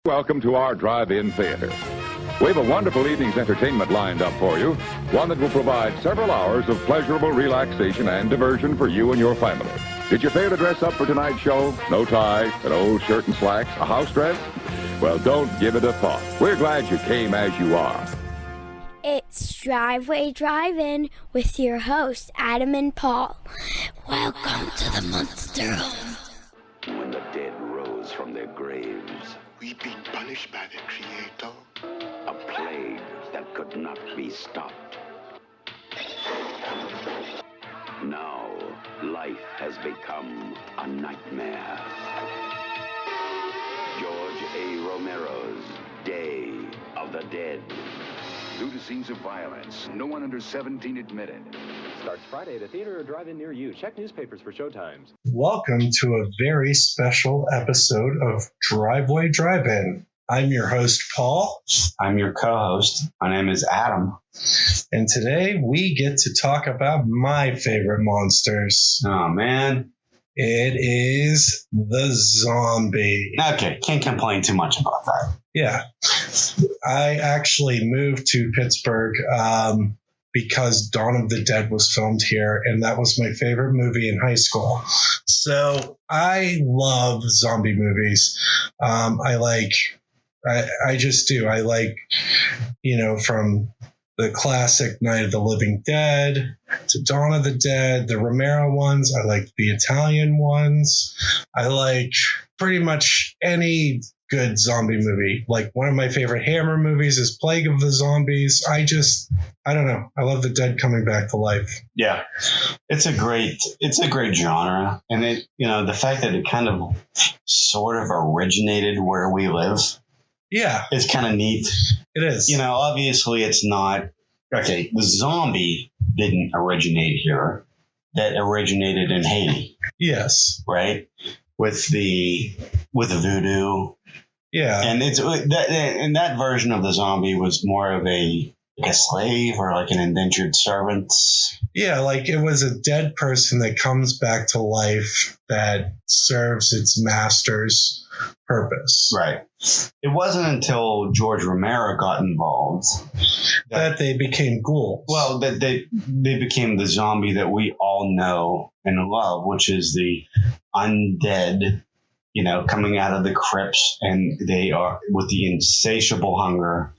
Welcome to our drive-in theater. We have a wonderful evening's entertainment lined up for you, one that will provide several hours of pleasurable relaxation and diversion for you and your family. Did you fail to dress up for tonight's show? No tie, an old shirt and slacks, a house dress? Well, don't give it a thought. We're glad you came as you are. It's Driveway Drive-In with your hosts, Adam and Paul. Welcome to the Monster Home. When the dead rose from their graves, we've been punished by the Creator. a plague that could not be stopped. Now, life has become a nightmare. George A. Romero's Day of the Dead. Due to scenes of violence, no one under 17 admitted. Starts Friday at a theater or drive-in near you. Check newspapers for showtimes. Welcome to a very special episode of Driveway Drive-In. I'm your host, Paul. I'm your co-host. My name is Adam. And today we get to talk about my favorite monsters. Oh, man. It is the zombie. Okay, can't complain too much about that. Yeah. I actually moved to Pittsburgh because Dawn of the Dead was filmed here, and that was my favorite movie in high school. So I love zombie movies. I just do. I like, from the classic Night of the Living Dead to Dawn of the Dead, the Romero ones. I like the Italian ones. I like pretty much any good zombie movie. Like one of my favorite Hammer movies is Plague of the Zombies. I don't know. I love the dead coming back to life. Yeah, it's a great genre, and the fact that it kind of sort of originated where we live. Yeah, is kind of neat. It is. Obviously it's not okay. The zombie didn't originate here. That originated in Haiti. Yes. Right. With the voodoo. Yeah. And that version of the zombie was more of a slave or like an indentured servant. Yeah, like it was a dead person that comes back to life that serves its master's purpose. Right. It wasn't until George Romero got involved that they became ghouls. Well, that they became the zombie that we all know and love, which is the undead, coming out of the crypts, and they are with the insatiable hunger,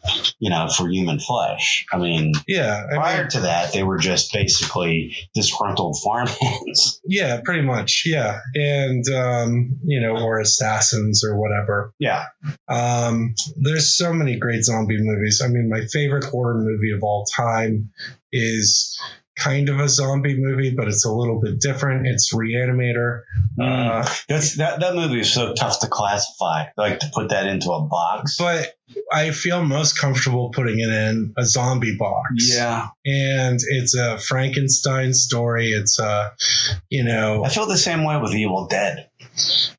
for human flesh. Prior to that, they were just basically disgruntled farmhands. Yeah, pretty much. Yeah. And, or assassins or whatever. Yeah. There's so many great zombie movies. My favorite horror movie of all time is kind of a zombie movie, but it's a little bit different. It's Reanimator. That movie is so tough to classify, like to put that into a box. But I feel most comfortable putting it in a zombie box. Yeah. And it's a Frankenstein story. It's I feel the same way with Evil Dead.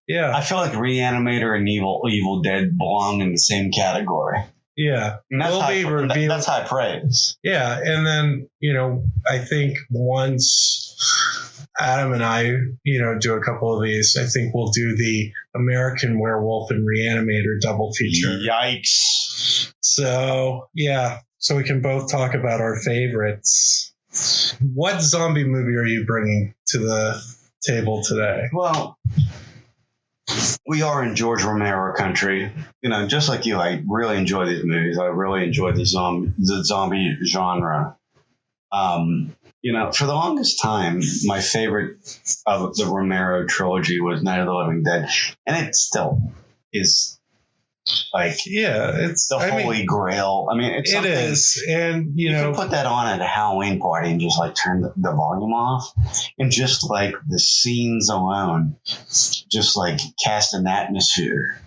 Yeah. I feel like Reanimator and Evil Dead belong in the same category. Yeah. And that's high praise. Yeah. And then, I think once Adam and I, do a couple of these, I think we'll do the American Werewolf and Reanimator double feature. Yikes. So, yeah. So we can both talk about our favorites. What zombie movie are you bringing to the table today? Well, we are in George Romero country. Just like you, I really enjoy these movies. I really enjoy the zombie genre. For the longest time, my favorite of the Romero trilogy was Night of the Living Dead. And it still is it's the holy grail. It's something. It is. And, you can put that on at a Halloween party and just turn the volume off. And just the scenes alone, just cast an atmosphere.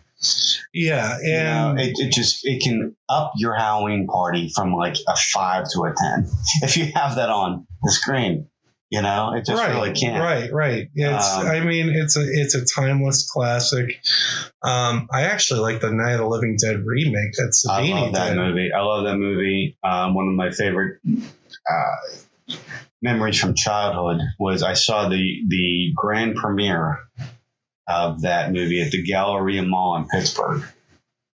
Yeah. And it can up your Halloween party from a 5 to a 10. If you have that on the screen. It just really can't. Right. It's a timeless classic. I actually like the Night of the Living Dead remake. I love that movie. One of my favorite memories from childhood was I saw the grand premiere of that movie at the Galleria Mall in Pittsburgh.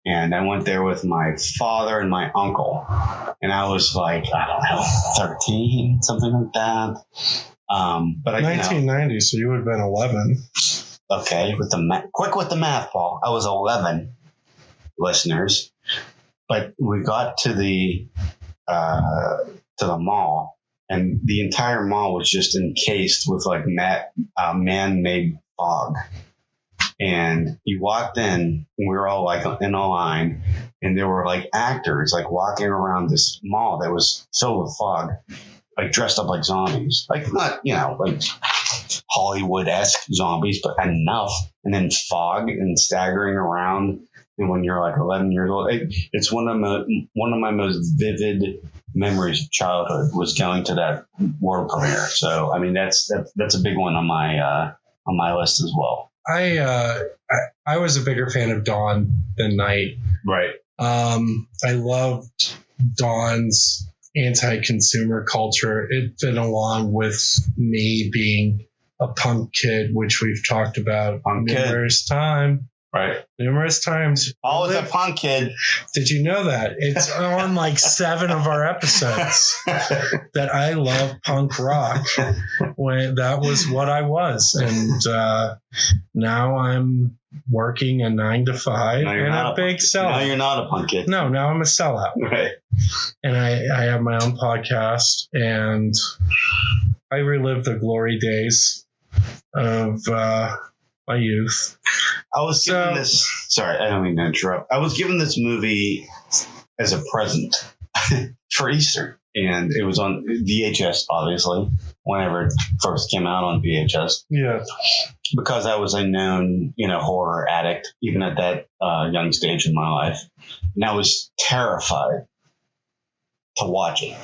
And I went there with my father and my uncle. And I was like, I don't know, 13, something like that. But 1990, so you would have been 11. Okay, with the math, Paul. I was 11, listeners. But we got to the mall, and the entire mall was just encased with like man-made fog. And you walked in, and we were all like in a line, and there were like actors like walking around this mall that was filled with fog, like dressed up like zombies, like not, like Hollywood-esque zombies, but enough. And then fog and staggering around. And when you're like 11 years old, it's one of my most vivid memories of childhood was going to that world premiere. So I mean that's a big one on my list as well. I was a bigger fan of Dawn than Night. Right. I loved Dawn's anti-consumer culture. It fit along with me being a punk kid, which we've talked about numerous times. Right. Numerous times. Always a punk kid. Did you know that? It's on like 7 of our episodes that I love punk rock. When that was what I was. And now I'm working a 9 to 5 and a big sellout. Now you're not a punk kid. No, now I'm a sellout. Right. And I have my own podcast, and I relive the glory days of my youth. I was given this. Sorry, I don't mean to interrupt. I was given this movie as a present for Easter, and it was on VHS, obviously, whenever it first came out on VHS. Yeah. Because I was a known, horror addict, even at that young stage in my life, and I was terrified to watch it.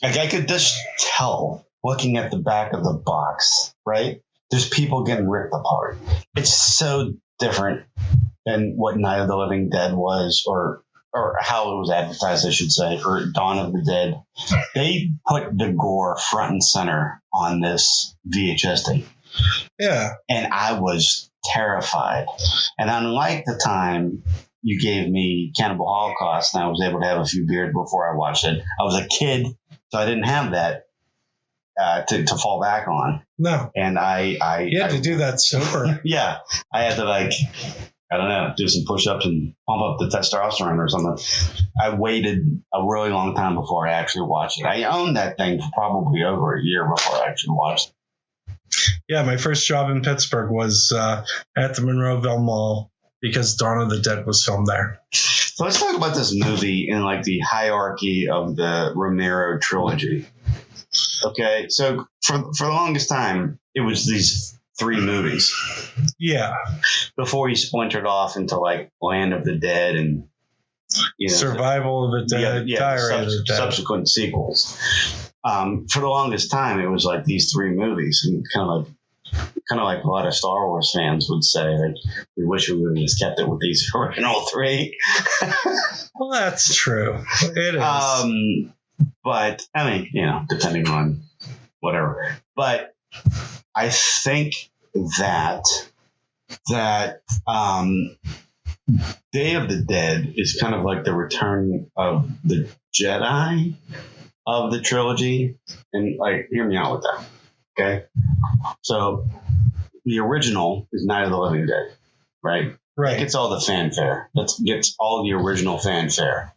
Like I could just tell, looking at the back of the box, right? There's people getting ripped apart. It's so different than what Night of the Living Dead was, or how it was advertised, I should say, or Dawn of the Dead. They put the gore front and center on this VHS tape. Yeah. And I was terrified. And unlike the time you gave me Cannibal Holocaust and I was able to have a few beers before I watched it, I was a kid, so I didn't have that to fall back on. No. And you had to do that sober. Yeah. I had to do some push-ups and pump up the testosterone or something. I waited a really long time before I actually watched it. I owned that thing for probably over a year before I actually watched it. Yeah, my first job in Pittsburgh was at the Monroeville Mall because Dawn of the Dead was filmed there. So let's talk about this movie in like the hierarchy of the Romero trilogy. Okay, so for the longest time, it was these 3 movies. Yeah. Before he splintered off into like Land of the Dead and Survival of the Dead, Diary of the Dead. Subsequent sequels. For the longest time, it was like these 3 movies, and kind of like a lot of Star Wars fans would say, like, we wish we would have just kept it with these original 3. Well, that's true. It is. But I mean, depending on whatever. But I think that Day of the Dead is kind of like the return of the Jedi of the trilogy. And like, hear me out with that. Okay. So the original is Night of the Living Dead, right? Right. That gets all the fanfare. That gets all the original fanfare.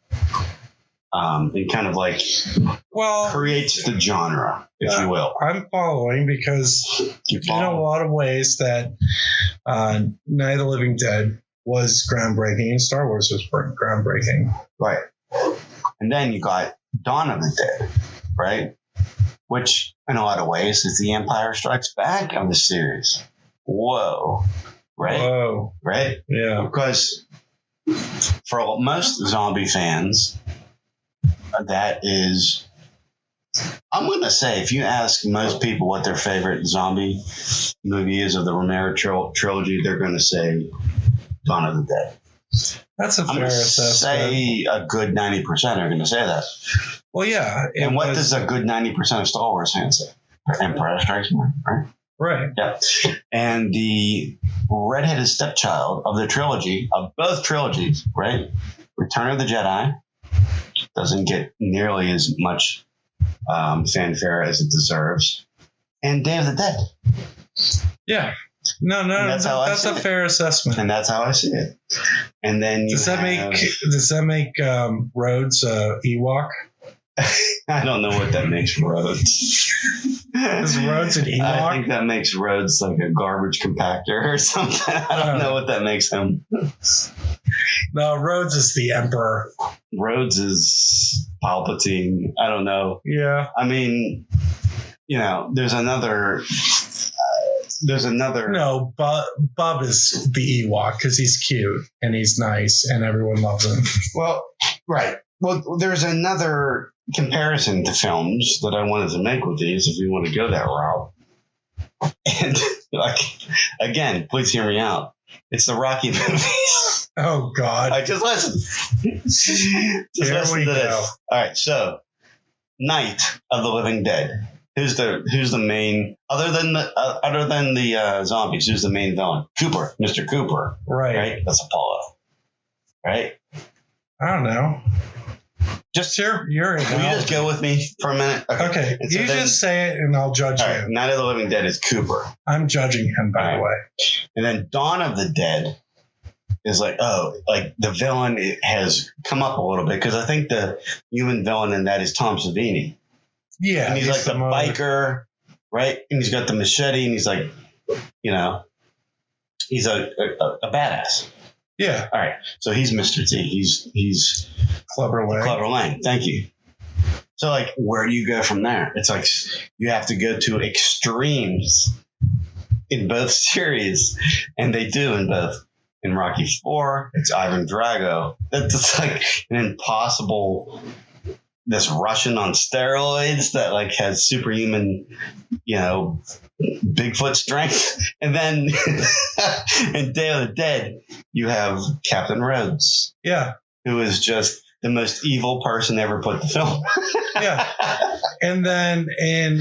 And kind of like creates the genre, if you will. I'm following because in a lot of ways that Night of the Living Dead was groundbreaking and Star Wars was groundbreaking. Right. And then you got Dawn of the Dead, right? Which in a lot of ways is the Empire Strikes Back of the series. Whoa. Right? Whoa. Right? Yeah. Because for most zombie fans, that is, I'm going to say, if you ask most people what their favorite zombie movie is of the Romero trilogy, they're going to say Dawn of the Dead. That's a I'm fair going to assessment. say a good 90% are going to say that. Well, yeah. And what does a good 90% of Star Wars fans say? Empire Strikes Back, right? Right. Yeah. And the redheaded stepchild of the trilogy, of both trilogies, right? Return of the Jedi doesn't get nearly as much fanfare as it deserves. And Day of the Dead. Yeah. No, And that's how I that's see a it. fair assessment. And that's how I see it. And then Does that make Rhodes Ewok? I don't know what that makes Rhodes. Is Rhodes an Ewok? I think that makes Rhodes like a garbage compactor or something. I don't know what that makes him. No, Rhodes is the Emperor. Rhodes is Palpatine. I don't know. Yeah. I mean, there's another. No, Bub is the Ewok because he's cute and he's nice and everyone loves him. Well, right. Well, there's another comparison to films that I wanted to make with these if we want to go that route. And, again, please hear me out. It's the Rocky movies. Oh, God. Just listen. Just listen to this. All right, so Night of the Living Dead. Who's the main other than the zombies? Who's the main villain? Cooper, Mr. Cooper. Right. That's Apollo. Right. I don't know. Just you're will you just go with me for a minute? Okay. So you just say it and I'll judge you. Right, Night of the Living Dead is Cooper. I'm judging him, by the way. And then Dawn of the Dead is the villain has come up a little bit because I think the human villain in that is Tom Savini. Yeah. And he's like the biker, right? And he's got the machete and he's like, he's a badass. Yeah. All right. So he's Mr. T. He's Clever Lang. Clever Lang. Thank you. So where do you go from there? It's like you have to go to extremes in both series, and they do in both. In Rocky IV, it's Ivan Drago. That's like an impossible. This Russian on steroids that has superhuman, Bigfoot strength. And then in Day of the Dead, you have Captain Rhodes. Yeah. Who is just the most evil person ever put to film. Yeah. And then in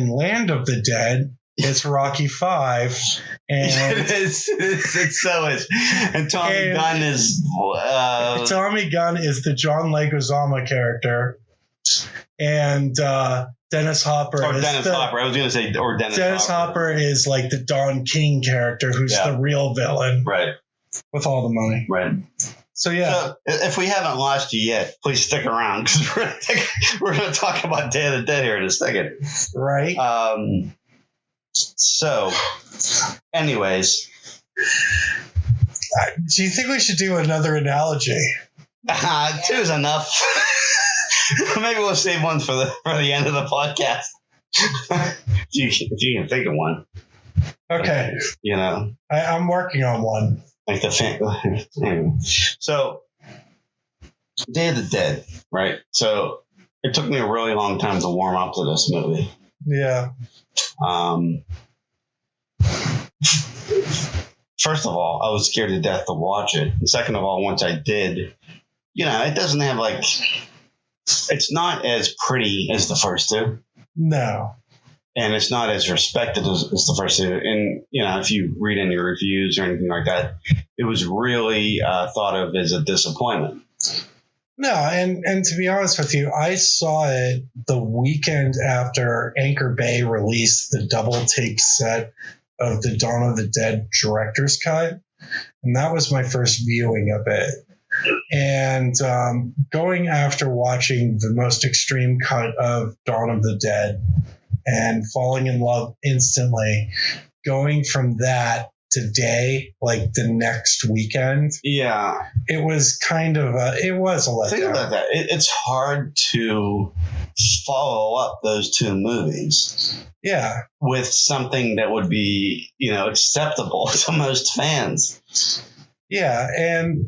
Land of the Dead, it's Rocky V, and it so is. And Tommy Gunn is Tommy Gunn is the John Leguizamo character, and Dennis Hopper. I was going to say Dennis Hopper is like the Don King character, who's the real villain, right? With all the money, right? So So if we haven't lost you yet, please stick around because we're going to talk about Day of the Dead here in a second, right? So, anyways, do you think we should do another analogy? 2 is enough. Maybe we'll save one for the end of the podcast. if you can think of one. Okay. I'm working on one. Anyway. So, Day of the Dead, right? So, it took me a really long time to warm up to this movie. Yeah. First of all, I was scared to death to watch it. And second of all, once I did, it doesn't have it's not as pretty as the first two. No. And it's not as respected as the first two. And, if you read any reviews or anything like that, it was really thought of as a disappointment. No, and to be honest with you, I saw it the weekend after Anchor Bay released the double take set of the Dawn of the Dead director's cut. And that was my first viewing of it. And going after watching the most extreme cut of Dawn of the Dead and falling in love instantly, going from that today, the next weekend. Yeah. It was kind of it was a letdown. Think about that. It's hard to follow up those two movies. Yeah. With something that would be, acceptable to most fans. Yeah. And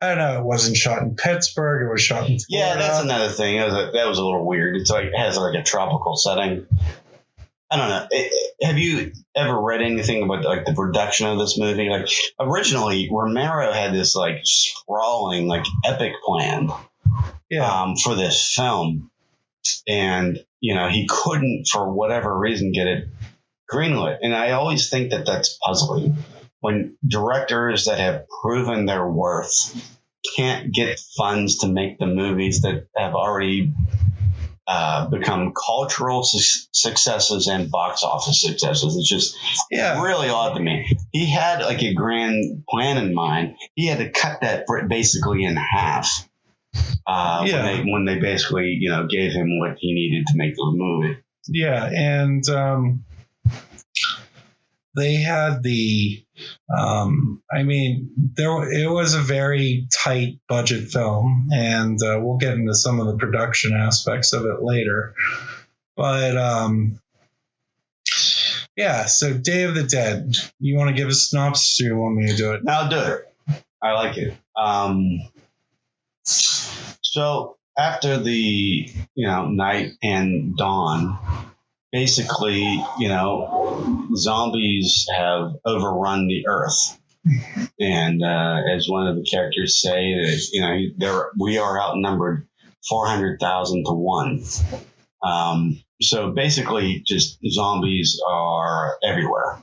I don't know. It wasn't shot in Pittsburgh. It was shot in Florida. Yeah, that's another thing. that was a little weird. It's it has a tropical setting. I don't know. Have you ever read anything about the production of this movie? Originally, Romero had this sprawling epic plan for this film, and he couldn't, for whatever reason, get it greenlit. And I always think that that's puzzling when directors that have proven their worth can't get funds to make the movies that have already become cultural successes and box office successes. It's just really odd to me. He had like a grand plan in mind. He had to cut that basically in half when they basically gave him what he needed to make the movie. Yeah, and they had the it was a very tight budget film, and we'll get into some of the production aspects of it later. But so Day of the Dead, you want to give a synopsis, or you want me to do it? I'll do it. I like it. So after the night and dawn, basically, zombies have overrun the earth. And as one of the characters say, that we are outnumbered 400,000 to 1. So basically, just zombies are everywhere,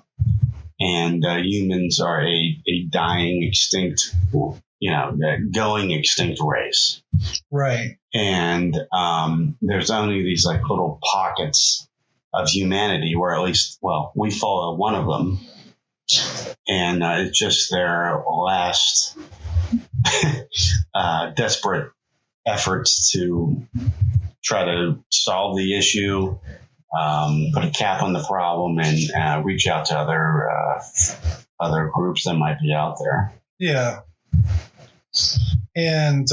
and humans are a dying, extinct, going extinct race. Right. And there's only these like little pockets of humanity where at least, we follow one of them. And it's just their last desperate efforts to try to solve the issue, put a cap on the problem, and reach out to other groups that might be out there. Yeah. And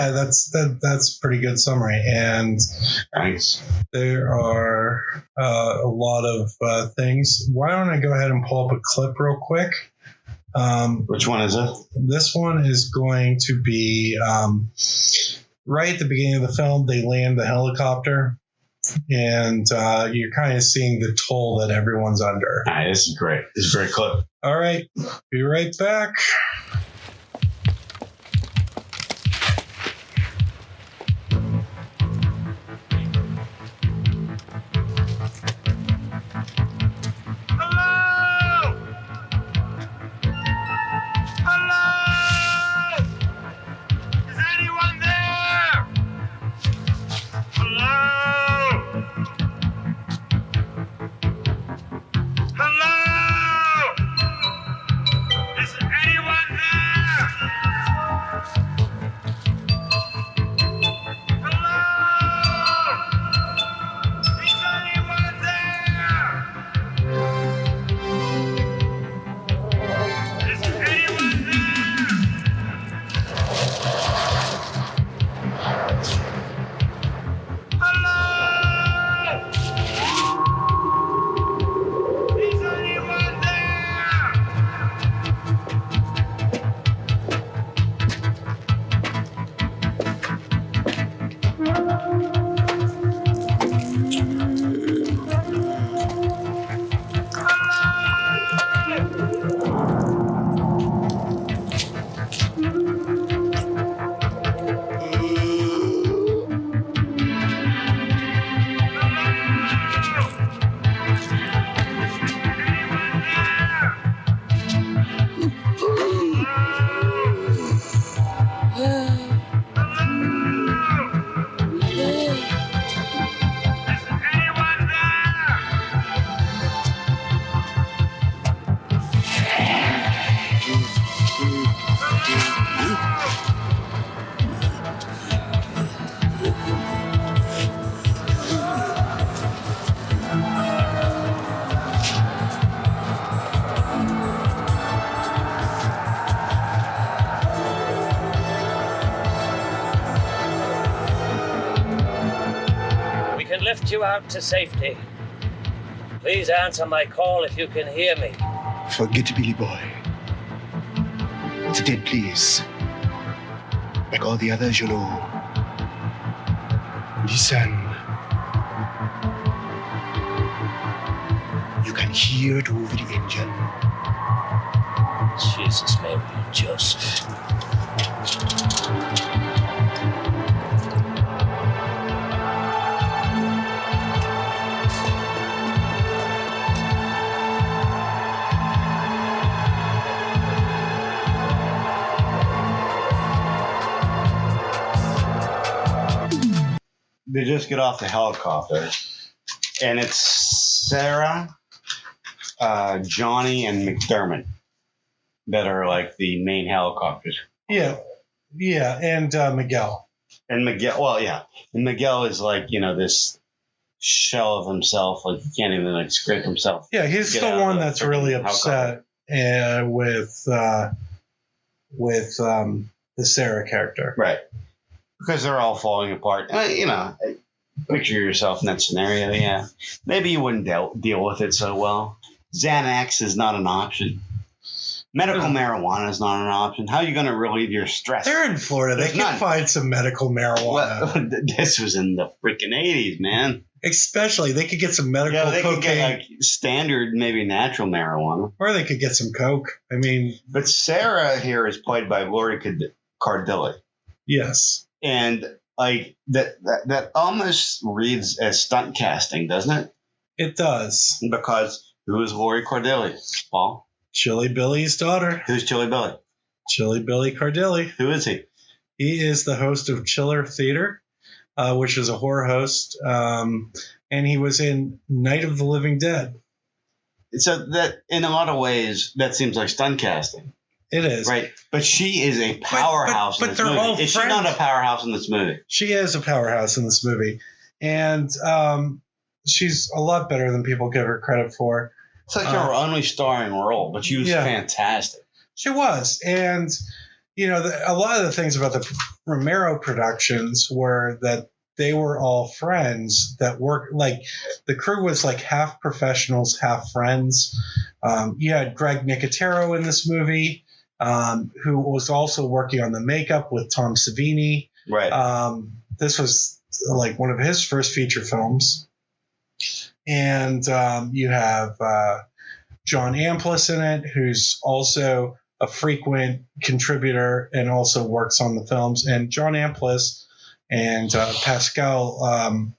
that's a pretty good summary. And thanks. There are a lot of things. Why don't I go ahead and pull up a clip real quick? Which one is it? This one is going to be right at the beginning of the film. They land the helicopter, and you're kind of seeing the toll that everyone's under. This is great. This is a great clip. All right. Be right back. Lift you out to safety. Please answer my call if you can hear me. Forget Billy Boy. It's a dead please. Like all the others, you know. Listen. You can hear it over the engine. Jesus, Mary, Joseph. they just get off the helicopter, and it's Sarah, Johnny, and McDermott that are like the main helicopters. Yeah, and Miguel. And Miguel, well, yeah, and Miguel is like, you know, this shell of himself, like he can't even like scrape himself. Yeah, he's the one that's really upset with the Sarah character, right? Because they're all falling apart. You know, picture yourself in that scenario. Yeah, maybe you wouldn't deal with it so well. Xanax is not an option. Medical marijuana is not an option. How are you going to relieve your stress? They're in Florida. They can find some medical marijuana. Well, this was in the freaking 80s, man. Especially, they could get some medical they cocaine. Could get like standard, maybe natural marijuana. Or they could get some coke. I mean. But Sarah here is played by Lori Cardilli. Yes. And like that almost reads as stunt casting, doesn't it? It does. Because who is Lori Cardilli, Paul? Chili Billy's daughter. Who's Chili Billy? Chili Billy Cardilli. Who is he? He is the host of Chiller Theater, which is a horror host, and he was in Night of the Living Dead. So that, in a lot of ways, that seems like stunt casting. It is. Right. But she is a powerhouse in this movie. Is she not a powerhouse in this movie? She is a powerhouse in this movie. And she's a lot better than people give her credit for. It's like her only starring role, but she was fantastic. She was. And, you know, a lot of the things about the Romero productions were that they were all friends that worked. Like, the crew was like half professionals, half friends. You had Greg Nicotero in this movie, who was also working on the makeup with Tom Savini. Right. This was like one of his first feature films. And you have John Amplis in it, who's also a frequent contributor and also works on the films. And John Amplis and Pascal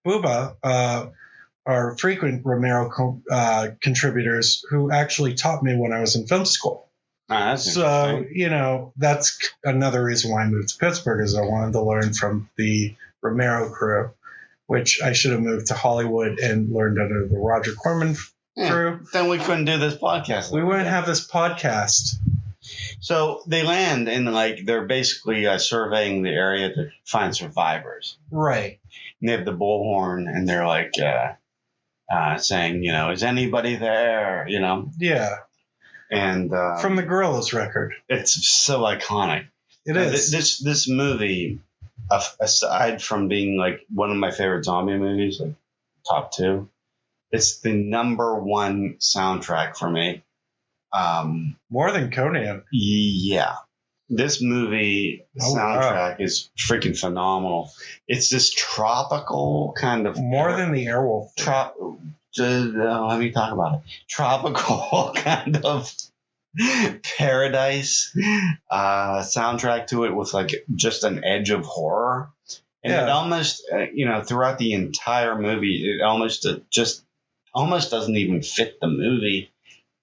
Buba are frequent Romero contributors who actually taught me when I was in film school. So, you know, that's another reason why I moved to Pittsburgh, is I wanted to learn from the Romero crew, which I should have moved to Hollywood and learned under the Roger Corman crew. Then we couldn't do this podcast. We wouldn't have this podcast. So they land and like they're basically surveying the area to find survivors. Right. And they have the bullhorn and they're like saying, you know, is anybody there? You know? Yeah. And from the Gorillaz record. It's so iconic. It is. This movie, aside from being like one of my favorite zombie movies, like top 2, it's the number 1 soundtrack for me. More than Conan. Yeah. This movie soundtrack is freaking phenomenal. It's this tropical kind of... More than the Airwolf. Let me talk about it. Tropical kind of paradise soundtrack to it with like just an edge of horror. And it almost, you know, throughout the entire movie, it almost doesn't even fit the movie,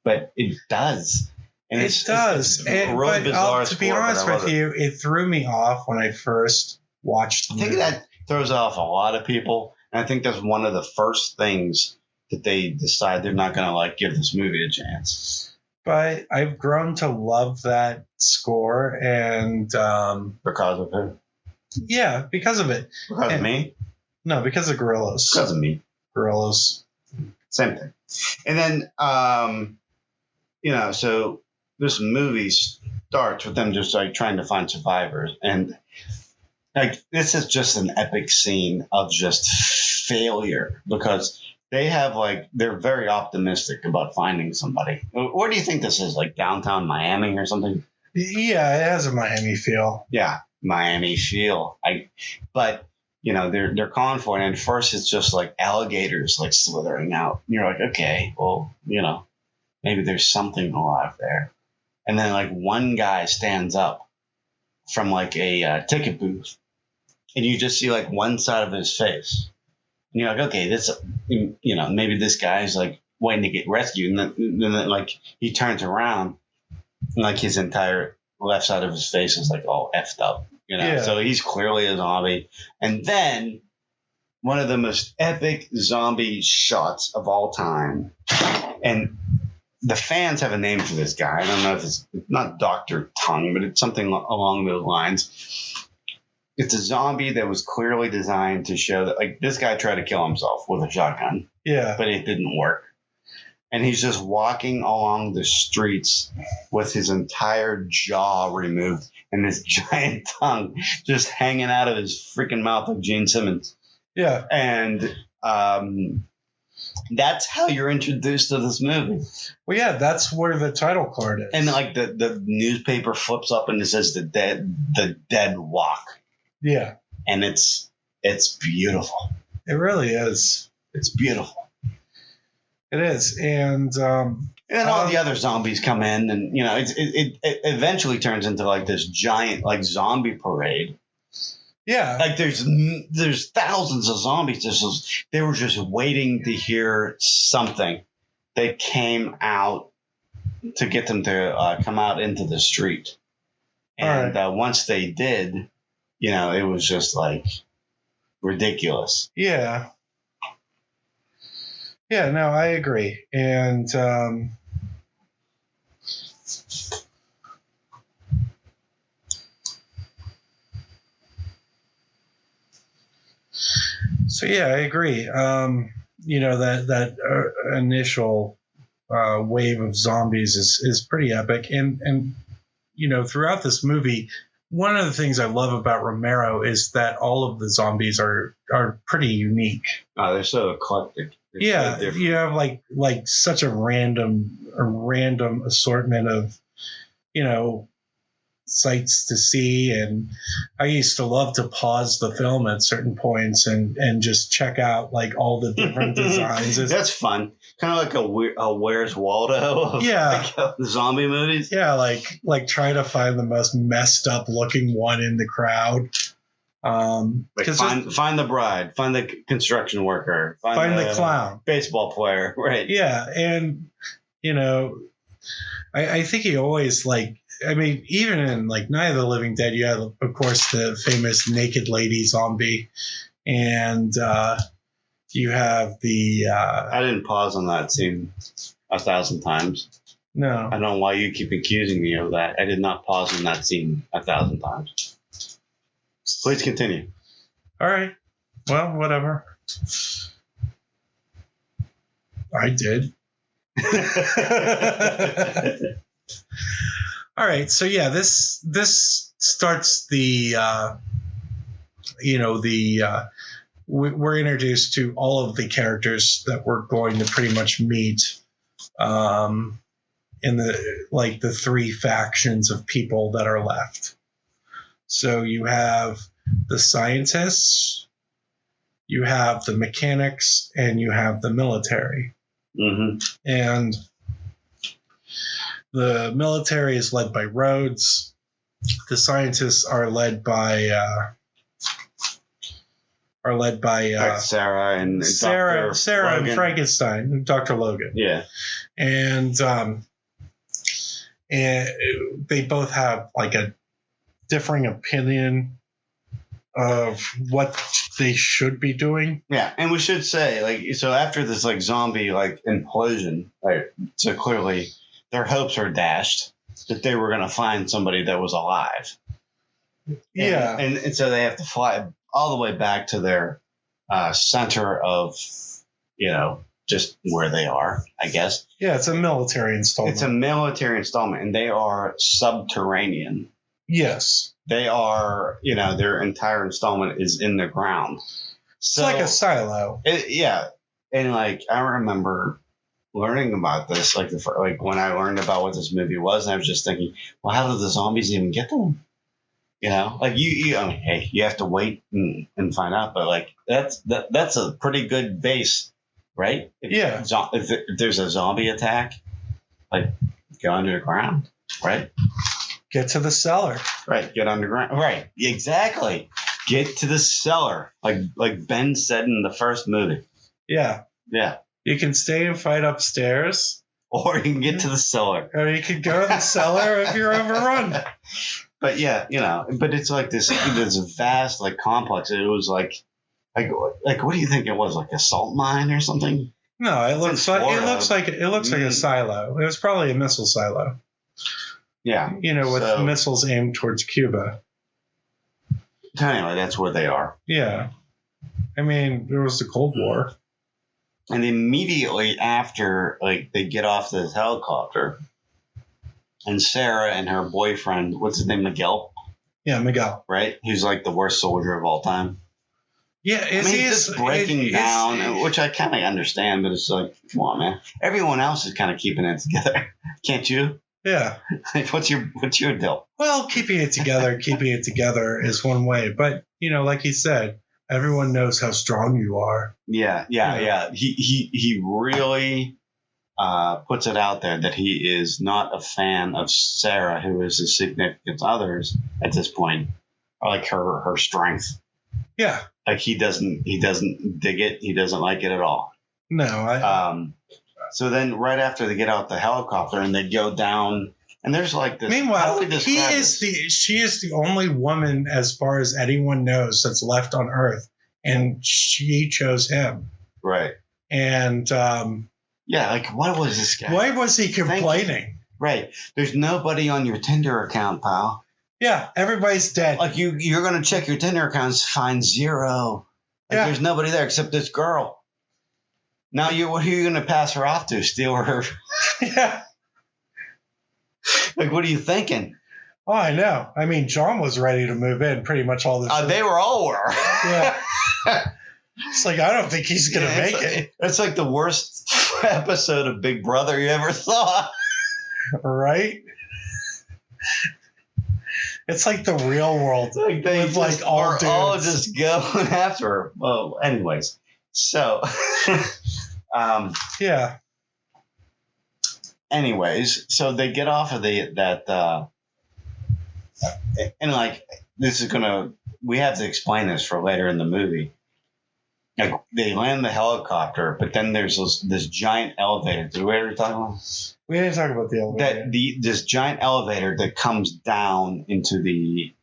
but it does. And it does. Really bizarre to be honest with you, it threw me off when I first watched the movie. I think that throws off a lot of people. And I think that's one of the first things that they decide they're not going to like give this movie a chance. But I've grown to love that score, and because of it. Yeah, because of it. Because of me? No, because of Gorillaz. Because of me. Gorillaz. Same thing. And then, you know, so this movie starts with them just like trying to find survivors, and like this is just an epic scene of just failure because they have like they're very optimistic about finding somebody. Where do you think this is? Like downtown Miami or something? Yeah, it has a Miami feel. Yeah, Miami feel. But you know they're calling for it, and at first it's just like alligators like slithering out. And you're like, okay, well, you know, maybe there's something alive there. And then like one guy stands up from like a ticket booth, and you just see like one side of his face. And you're like, okay, this, you know, maybe this guy's like waiting to get rescued. And then like he turns around and like his entire left side of his face is like all effed up, you know? Yeah. So he's clearly a zombie. And then one of the most epic zombie shots of all time. And the fans have a name for this guy. I don't know if it's not Dr. Tongue, but it's something along those lines. It's a zombie that was clearly designed to show that, like, this guy tried to kill himself with a shotgun. Yeah. But it didn't work. And he's just walking along the streets with his entire jaw removed and this giant tongue just hanging out of his freaking mouth like Gene Simmons. Yeah. And that's how you're introduced to this movie. Well, yeah, that's where the title card is. And like the newspaper flips up and it says the dead walk. Yeah. And it's beautiful. It really is. It's beautiful. It is. And all the other zombies come in, and you know, it eventually turns into like this giant like zombie parade. Yeah. Like there's thousands of zombies. They were just waiting to hear something. They came out to get them to come out into the street. And once they did, you know, it was just like ridiculous. Yeah. Yeah, no, I agree. And so, yeah, I agree. You know, that initial wave of zombies is pretty epic. And, you know, throughout this movie, one of the things I love about Romero is that all of the zombies are pretty unique. Oh, they're so eclectic. Yeah, you have like such a random assortment of, you know, sights to see. And I used to love to pause the film at certain points and just check out like all the different designs. That's fun. Kind of like a Where's Waldo of like, zombie movies. Yeah, like try to find the most messed up looking one in the crowd. Like find the bride, find the construction worker, find the clown, baseball player, right? Yeah, and you know, I think he always I mean, even in like Night of the Living Dead, you have, of course, the famous naked lady zombie, and you have the. I didn't pause on that scene 1,000 times. No, I don't know why you keep accusing me of that. I did not pause on that scene 1,000 times. Please continue. All right. Well, whatever. I did. All right. So yeah, this starts the we're introduced to all of the characters that we're going to pretty much meet in the three factions of people that are left. So you have the scientists, you have the mechanics, and you have the military. Mm-hmm. And the military is led by Rhodes. The scientists are led by Sarah and Sarah Logan. and Frankenstein, Dr. Logan. Yeah. And they both have like a differing opinion of what they should be doing. Yeah, and we should say, like, so after this like zombie like implosion, right? So clearly their hopes are dashed that they were going to find somebody that was alive. Yeah, and so they have to fly all the way back to their center of, you know, just where they are, I guess. Yeah, it's a military installment. It's a military installment, and they are subterranean. Yes. They are, you know, their entire installment is in the ground. So, it's like a silo. Yeah. And like, I remember learning about this, like when I learned about what this movie was, and I was just thinking, well, how did the zombies even get to them? You know, like I mean, hey, you have to wait and find out, but like that's a pretty good base, right? If there's a zombie attack, like go underground, right? Get to the cellar. Right. Get underground. Right. Exactly. Get to the cellar. Like Ben said in the first movie. Yeah. Yeah. You can stay and fight upstairs. Or you can get to the cellar. Or you can go to the cellar if you're overrun. But yeah, you know, but it's like this vast like complex. It was like Like what do you think it was? Like a salt mine or something? No, it looks like Florida. a silo. It was probably a missile silo. Yeah. With missiles aimed towards Cuba. Anyway, that's where they are. Yeah. I mean, there was the Cold War. And immediately after, they get off this helicopter, and Sarah and her boyfriend, what's his name, Miguel? Yeah, Miguel. Right? Who's like the worst soldier of all time. Yeah, he's just breaking down, which I kind of understand, but it's like, come on, man. Everyone else is kind of keeping it together. Can't you? Yeah. What's your deal? Well, keeping it together is one way. But, like he said, everyone knows how strong you are. Yeah. He really puts it out there that he is not a fan of Sarah, who is his significant others at this point, or like her strength. Yeah. Like he doesn't dig it. He doesn't like it at all. No. So then right after they get out the helicopter and they go down, and there's like this. Meanwhile, she is the only woman, as far as anyone knows, that's left on Earth, and she chose him. Right. And what was this guy? Why was he complaining? Right. There's nobody on your Tinder account, pal. Yeah, everybody's dead. Like you're going to check your Tinder accounts, find zero. There's nobody there except this girl. Now who are you going to pass her off to? Steal her? Yeah. Like, what are you thinking? Oh, I know. I mean, John was ready to move in pretty much all this. They were. Yeah. It's like, I don't think he's going to make it. It's like the worst episode of Big Brother you ever saw. Right? It's like the real world. All just going after her. Well, anyways. So, yeah. Anyways, so they get off of and this is we have to explain this for later in the movie. Like they land the helicopter, but then there's this giant elevator. Did we ever talk about? We didn't talk about the elevator. This giant elevator that comes down into the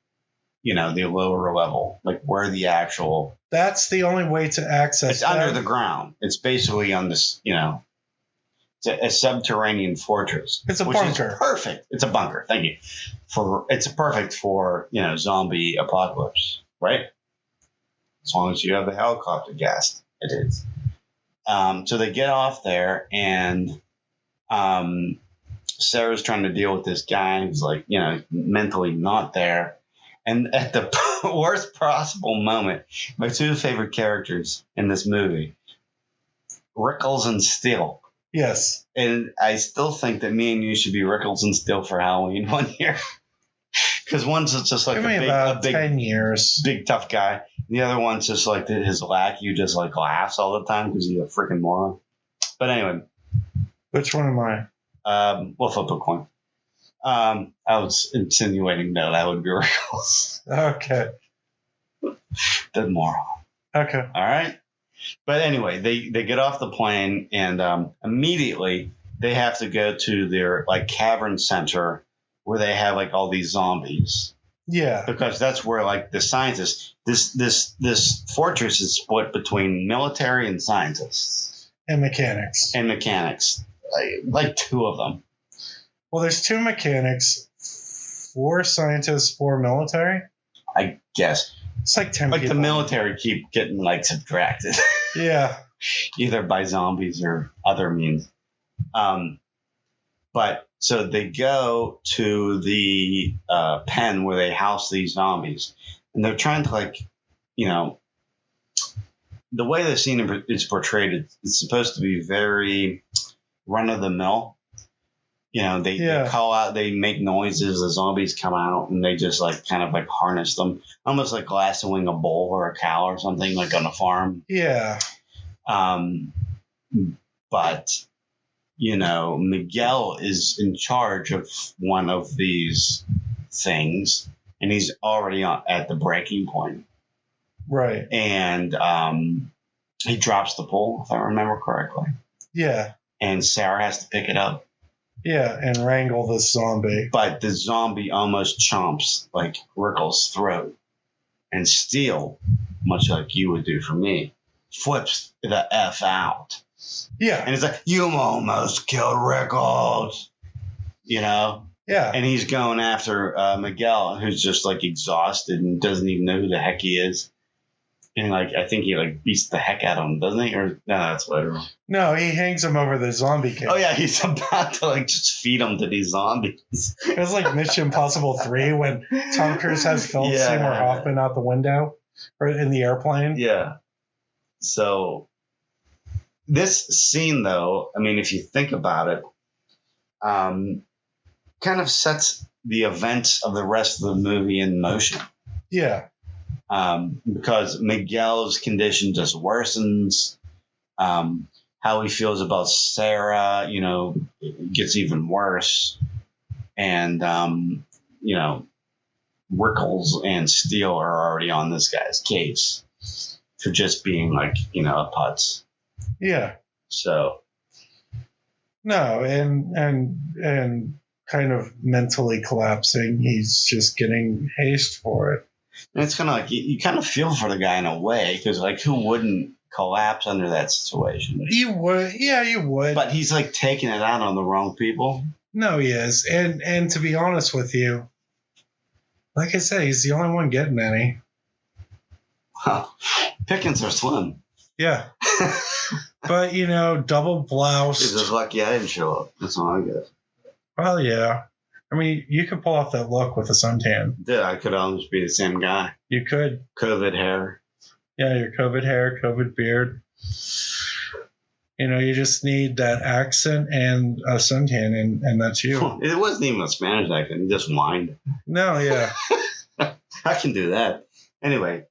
lower level, like where the actual. That's the only way to access. It's under the ground. It's basically on this, it's a subterranean fortress. It's a bunker. Is perfect. It's a bunker. Thank you. It's perfect for zombie apocalypse, right? As long as you have the helicopter gas, it is. So they get off there, and Sarah's trying to deal with this guy who's mentally not there. And at the worst possible moment, my two favorite characters in this movie, Rickles and Steele. Yes. And I still think that me and you should be Rickles and Steele for Halloween one year. Because one's just like a big 10 years. Big tough guy. The other one's just like his lackey who just laughs all the time because he's a freaking moron. But anyway. Which one am I? We'll flip a coin. I was insinuating that I would be Rickles. Okay. The moron. Okay. All right. But anyway, they get off the plane and immediately they have to go to their cavern center where they have all these zombies. Yeah. Because that's where the scientists this fortress is split between military and scientists. And mechanics. Like two of them. Well, there's 2 mechanics, 4 scientists, 4 military. I guess. It's 10 people. The military keep getting subtracted. Yeah. Either by zombies or other means. But so they go to the pen where they house these zombies, and they're trying to the way the scene is portrayed, it's supposed to be very run of the mill. They call out, they make noises, the zombies come out, and they just harness them, almost like lassoing a bull or a cow or something, on a farm. Yeah. But Miguel is in charge of one of these things, and he's already at the breaking point. Right. And he drops the pole, if I remember correctly. Yeah. And Sarah has to pick it up. Yeah, and wrangle this zombie. But the zombie almost chomps Rickles' throat. And Steel, much like you would do for me, flips the F out. Yeah. And it's like, you almost killed Rickles. You know? Yeah. And he's going after Miguel, who's just like exhausted and doesn't even know who the heck he is. And like, I think he like beats the heck out of him, doesn't he? Or no, that's later. No, he hangs him over the zombie cage. Oh yeah, he's about to like just feed him to these zombies. It was like Mission Impossible 3 when Tom Cruise has Philip Seymour Hoffman out the window or in the airplane. Yeah. So this scene, though, I mean, if you think about it, kind of sets the events of the rest of the movie in motion. Yeah. Because Miguel's condition just worsens. How he feels about Sarah, you know, gets even worse. And, you know, Rickles and Steele are already on this guy's case for just being like, you know, a putz. Yeah. So. No, and kind of mentally collapsing. He's just getting haste for it. And it's kind of like you kind of feel for the guy in a way because, like, who wouldn't collapse under that situation? You would, yeah, you would. But he's like taking it out on the wrong people. No, he is, and to be honest with you, like I said, he's the only one getting any. Huh. Pickings are slim. Yeah, but you know, double blouse. He's just lucky I didn't show up. That's all I guess. Well, yeah. I mean, you could pull off that look with a suntan. Yeah, I could almost be the same guy. You could. COVID hair. Yeah, your COVID hair, COVID beard. You know, you just need that accent and a suntan, and that's you. It wasn't even a Spanish accent. He just whined. No, yeah. I can do that. Anyway,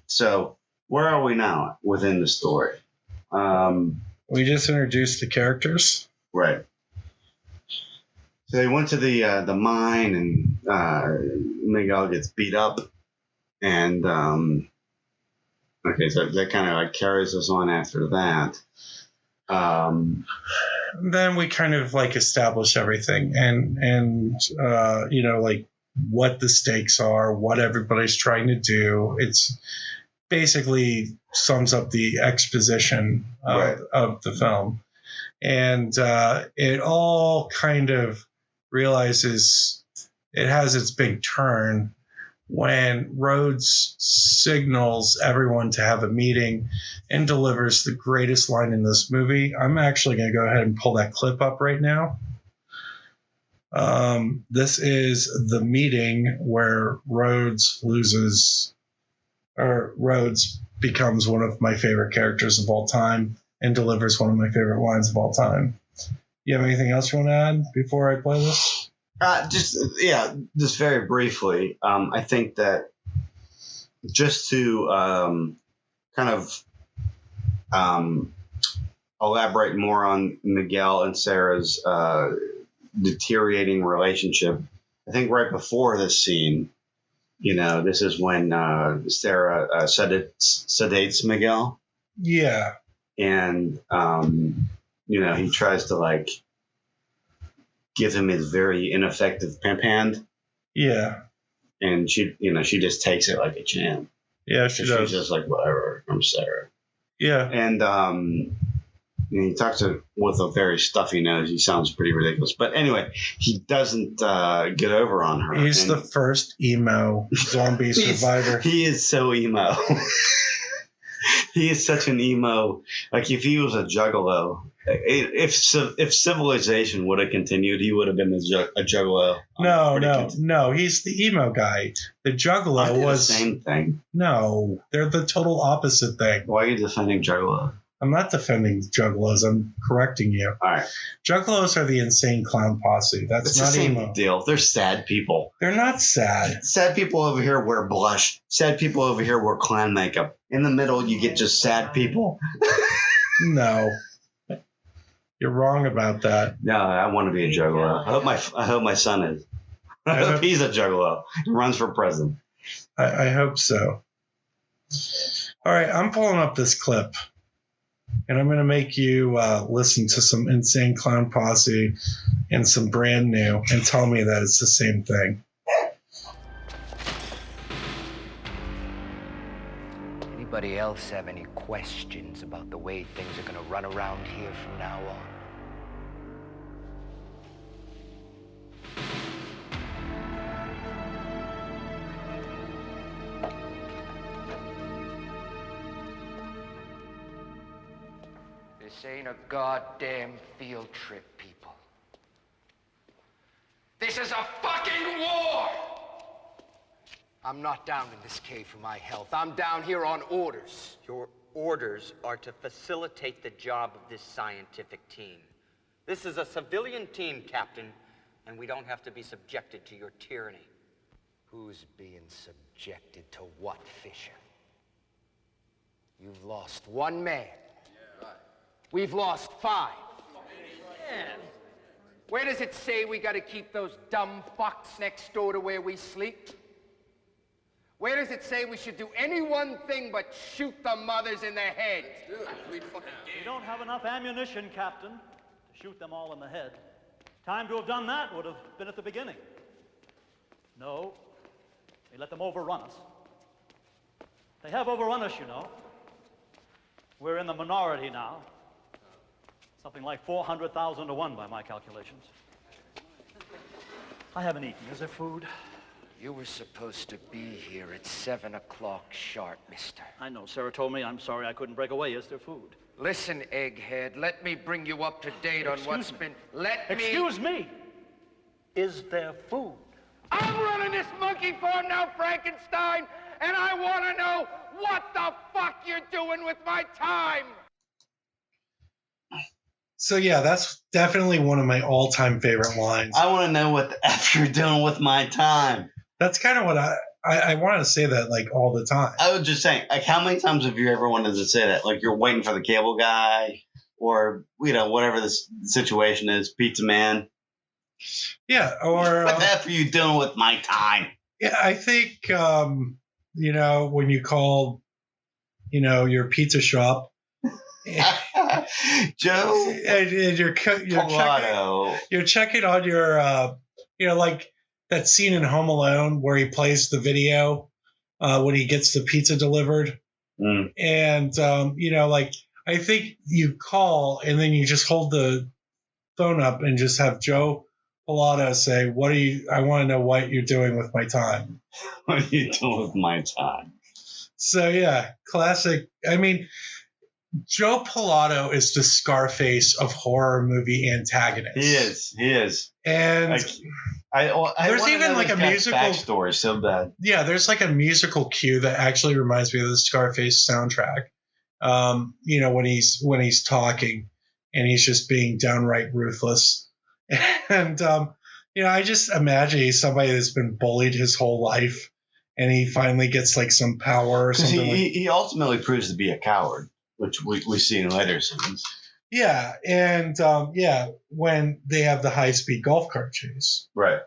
so where are we now within the story? We just introduced the characters. Right. So they went to the mine, and Miguel gets beat up, and okay, so that kind of like carries us on after that. Then we kind of like establish everything, and you know, like what the stakes are, what everybody's trying to do. It's basically sums up the exposition of the film, and it all kind of realizes it has its big turn when Rhodes signals everyone to have a meeting and delivers the greatest line in this movie. I'm actually going to go ahead and pull that clip up right now. This is the meeting where Rhodes becomes one of my favorite characters of all time and delivers one of my favorite lines of all time. You have anything else you want to add before I play this? Just very briefly. I think that just to kind of elaborate more on Miguel and Sarah's deteriorating relationship, I think right before this scene, you know, this is when Sarah sedates Miguel. Yeah. And, you know, he tries to like give him his very ineffective pimp hand. Yeah. And she, you know, she just takes it like a champ. Yeah, she does. She's just like, whatever, I'm Sarah. Yeah. And he talks with a very stuffy nose. He sounds pretty ridiculous. But anyway, he doesn't get over on her. He's the first emo zombie survivor. He is so emo. He is such an emo. Like if he was a juggalo, if civilization would have continued, he would have been a juggalo. No. He's the emo guy. The juggalo was the same thing. No, they're the total opposite thing. Why are you defending juggalo? I'm not defending juggalos. I'm correcting you. All right. Juggalos are the insane clown posse. That's not the same emo. Deal. They're sad people. They're not sad. Sad people over here wear blush. Sad people over here wear clown makeup. In the middle, you get just sad people. No. You're wrong about that. No, I want to be a juggalo. I hope my son is. I hope he's a juggalo. He runs for president. I hope so. All right, I'm pulling up this clip. And I'm going to make you listen to some Insane Clown Posse and some Brand New and tell me that it's the same thing. Anybody else have any questions about the way things are gonna run around here from now on? This ain't a goddamn field trip, people. This is a fucking war! I'm not down in this cave for my health. I'm down here on orders. Your orders are to facilitate the job of this scientific team. This is a civilian team, Captain, and we don't have to be subjected to your tyranny. Who's being subjected to what, Fisher? You've lost one man. Yeah, right. We've lost 5. Yeah. Where does it say we gotta keep those dumb fucks next door to where we sleep? Where does it say we should do any one thing but shoot the mothers in the head? We don't have enough ammunition, Captain, to shoot them all in the head. Time to have done that would have been at the beginning. No, they let them overrun us. They have overrun us, you know. We're in the minority now. Something like 400,000 to 1 by my calculations. I haven't eaten. Is there food? You were supposed to be here at 7 o'clock sharp, mister. I know. Sarah told me. I'm sorry I couldn't break away. Is there food? Listen, egghead, let me bring you up to date on what's been... Excuse me. Is there food? I'm running this monkey farm now, Frankenstein, and I want to know what the fuck you're doing with my time. So yeah, that's definitely one of my all-time favorite lines. I want to know what the F you're doing with my time. That's kind of what I want to say that like all the time. I was just saying, like, how many times have you ever wanted to say that? Like, you're waiting for the cable guy, or you know, whatever the situation is, pizza man. Yeah, or what the F are you doing with my time? Yeah, I think you know, when you call, you know, your pizza shop. Joe and you're checking on your you know, like that scene in Home Alone where he plays the video when he gets the pizza delivered. And you know, like I think you call and then you just hold the phone up and just have Joe Pilato say, I want to know what you're doing with my time. What are you doing with my time? So yeah, classic. I mean, Joe Pilato is the Scarface of horror movie antagonists. He is. And like, I there's even like a musical backstory so bad. Yeah, there's like a musical cue that actually reminds me of the Scarface soundtrack. You know, when he's talking and he's just being downright ruthless. And you know, I just imagine he's somebody that's been bullied his whole life, and he finally gets like some power or something. He ultimately proves to be a coward, which we see in later scenes. Yeah, and yeah, when they have the high-speed golf cart chase. Right.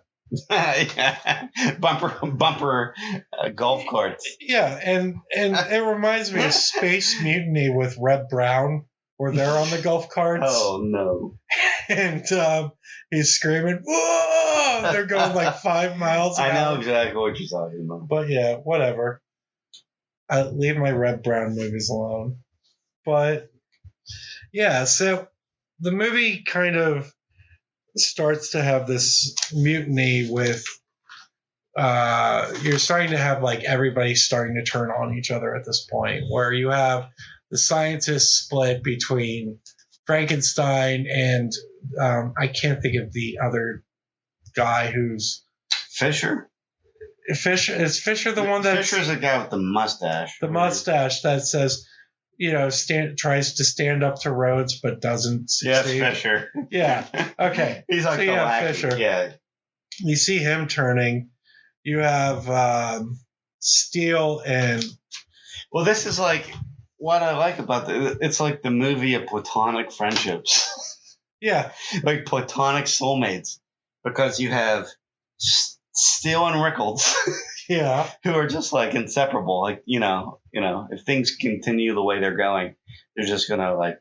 Yeah. Bumper golf carts. Yeah, and it reminds me of Space Mutiny with Reb Brown, where they're on the golf carts. Oh, no. And he's screaming, whoa! They're going like 5 miles an hour. I know exactly what you're talking about. But yeah, whatever. I leave my Reb Brown movies alone. But yeah, so the movie kind of starts to have this mutiny with you're starting to have like everybody starting to turn on each other at this point, where you have the scientists split between Frankenstein and I can't think of the other guy who's Fisher. Is Fisher the one that Fisher's the guy with the mustache? The mustache that says, you know, tries to stand up to Rhodes but doesn't succeed. Yes, Fisher. Yeah. Okay. He's like so the lackey. Fisher. Yeah. You see him turning. You have Steele and. Well, this is like what I like about it's like the movie of platonic friendships. Yeah. Like platonic soulmates, because you have Steele and Rickles. Yeah. Who are just like inseparable. Like, you know, if things continue the way they're going, they're just going to like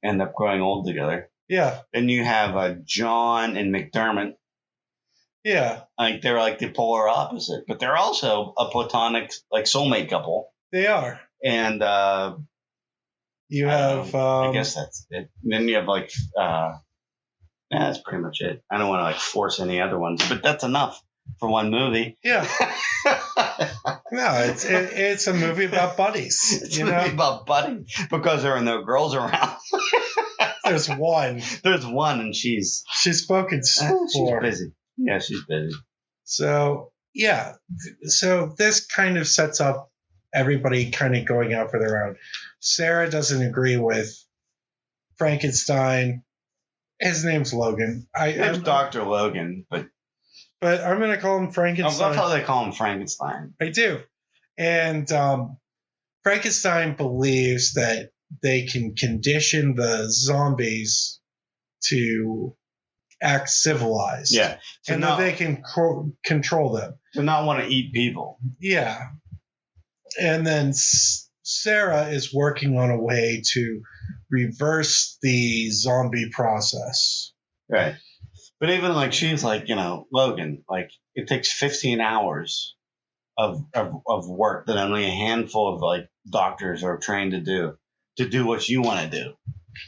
end up growing old together. Yeah. And you have John and McDermott. Yeah. Like they're like the polar opposite, but they're also a platonic like soulmate couple. They are. And you have. I guess that's it. And then you have like, that's pretty much it. I don't want to like force any other ones, but that's enough for one movie. Yeah. No, it's a movie about buddies. It's a movie about buddies because there are no girls around. There's one. There's one, and she's spoken for. She's busy. Yeah, she's busy. So yeah, so this kind of sets up everybody kind of going out for their own. Sarah doesn't agree with Frankenstein. His name's Logan. It's Dr. Logan, but I'm going to call him Frankenstein. I love how they call him Frankenstein. I do. And Frankenstein believes that they can condition the zombies to act civilized. Yeah. And that they can control them. To not want to eat people. Yeah. And then Sarah is working on a way to reverse the zombie process. Right. But even like she's like, Logan, like it takes 15 hours of work that only a handful of like doctors are trained to do what you want to do.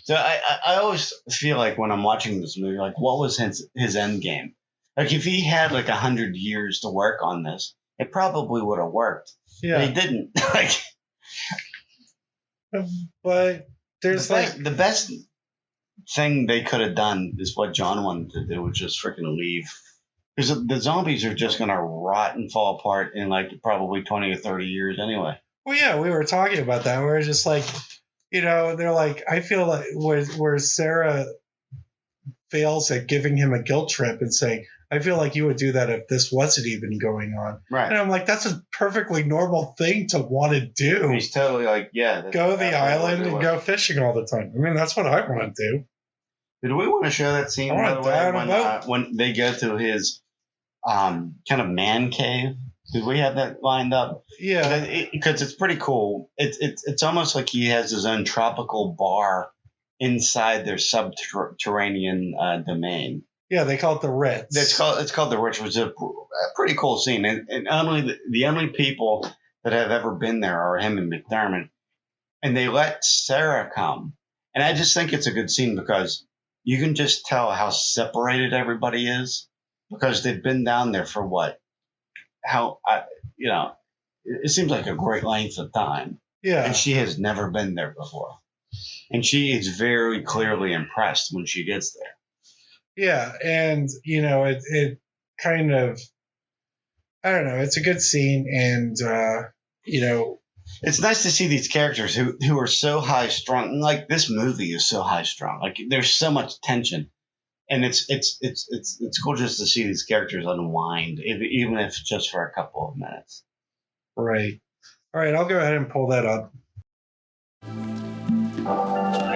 So I always feel like when I'm watching this movie, like what was his end game? Like if he had like 100 years to work on this, it probably would have worked. Yeah. But he didn't. But there's the best thing they could have done is what John wanted to do, was just freaking leave. Because the zombies are just going to rot and fall apart in like probably 20 or 30 years anyway. Well, yeah, we were talking about that. We were just like, they're like, I feel like where Sarah fails at giving him a guilt trip and saying, I feel like you would do that if this wasn't even going on. Right. And I'm like, that's a perfectly normal thing to want to do. He's totally like, yeah. Go to the island and go fishing all the time. I mean, that's what I want to do. Did we want to show that scene, by the way, when they go to his kind of man cave? Did we have that lined up? Yeah. Because it's pretty cool. It's almost like he has his own tropical bar inside their subterranean domain. Yeah, they call it the Ritz. It's called the Ritz, which is a pretty cool scene. And only the only people that have ever been there are him and McDermott. And they let Sarah come. And I just think it's a good scene because you can just tell how separated everybody is because they've been down there for what? It seems like a great length of time. Yeah. And she has never been there before. And she is very clearly impressed when she gets there. Yeah. And, it kind of, I don't know, it's a good scene. And, it's nice to see these characters who are so high strung. Like this movie is so high strung. Like there's so much tension. And it's cool just to see these characters unwind, even if just for a couple of minutes. Right. All right, I'll go ahead and pull that up. We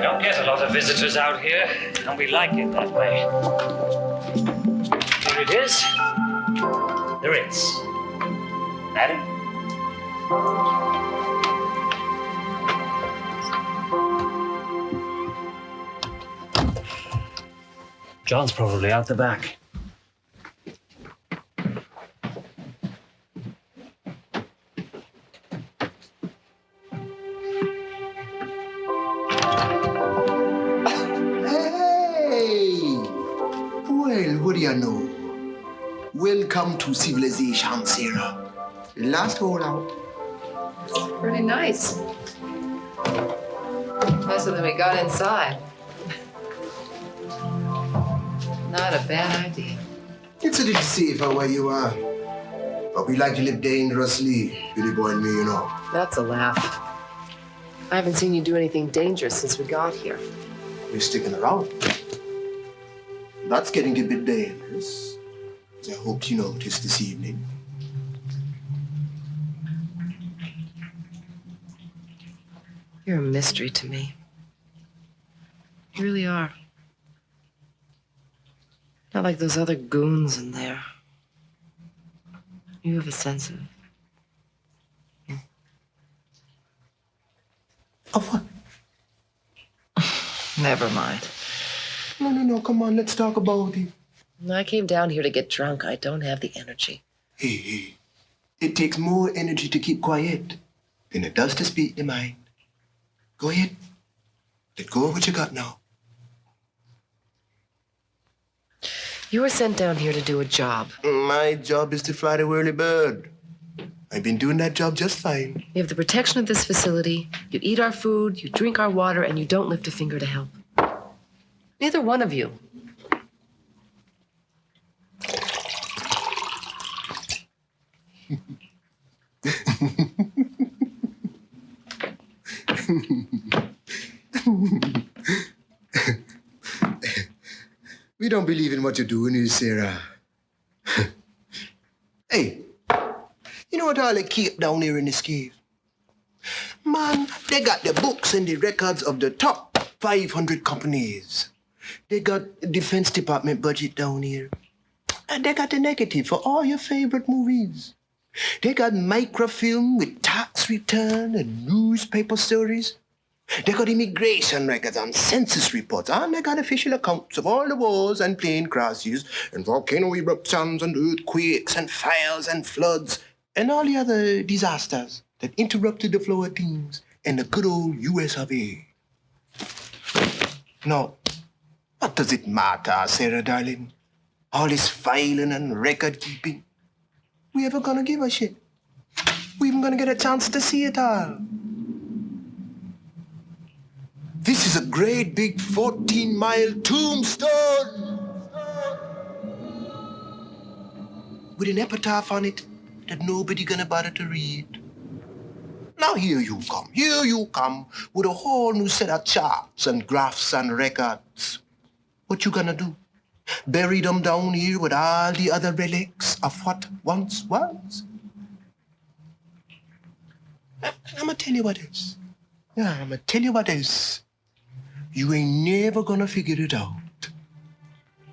don't get a lot of visitors out here, and we like it that way. Here it is. The Ritz. Madam? John's probably out the back. Hey! Well, what do you know? Welcome to civilization, Sarah. Last holdout. Pretty nice. Nicer than we got inside. Not a bad idea. It's a little safer where you are. But we like to live dangerously, Billy Boy and me, That's a laugh. I haven't seen you do anything dangerous since we got here. We're sticking around. That's getting a bit dangerous, as I hoped you noticed this evening. You're a mystery to me. You really are. Not like those other goons in there. You have a sense of... Of what? Never mind. No, come on, let's talk about it. I came down here to get drunk. I don't have the energy. Hey. It takes more energy to keep quiet and it does to speak the mind. Go ahead. Let go of what you got now. You were sent down here to do a job. My job is to fly the whirly bird. I've been doing that job just fine. You have the protection of this facility, you eat our food, you drink our water, and you don't lift a finger to help. Neither one of you. We don't believe in what you're doing here, Sarah. Hey, you know what all they keep down here in this cave? Man, they got the books and the records of the top 500 companies. They got the Defense Department budget down here. And they got the negative for all your favorite movies. They got microfilm with tax return and newspaper stories. They got immigration records and census reports. And they got official accounts of all the wars and plane crashes and volcano eruptions and earthquakes and fires and floods and all the other disasters that interrupted the flow of things in the good old US of A. Now, what does it matter, Sarah, darling? All this filing and record keeping. We ever gonna give a shit? We even gonna get a chance to see it all? This is a great big 14-mile tombstone with an epitaph on it that nobody gonna bother to read. Now here you come with a whole new set of charts and graphs and records. What you gonna do? Bury them down here with all the other relics of what once was? I'm gonna tell you what is. Yeah, I'm gonna tell you what is. You ain't never gonna figure it out.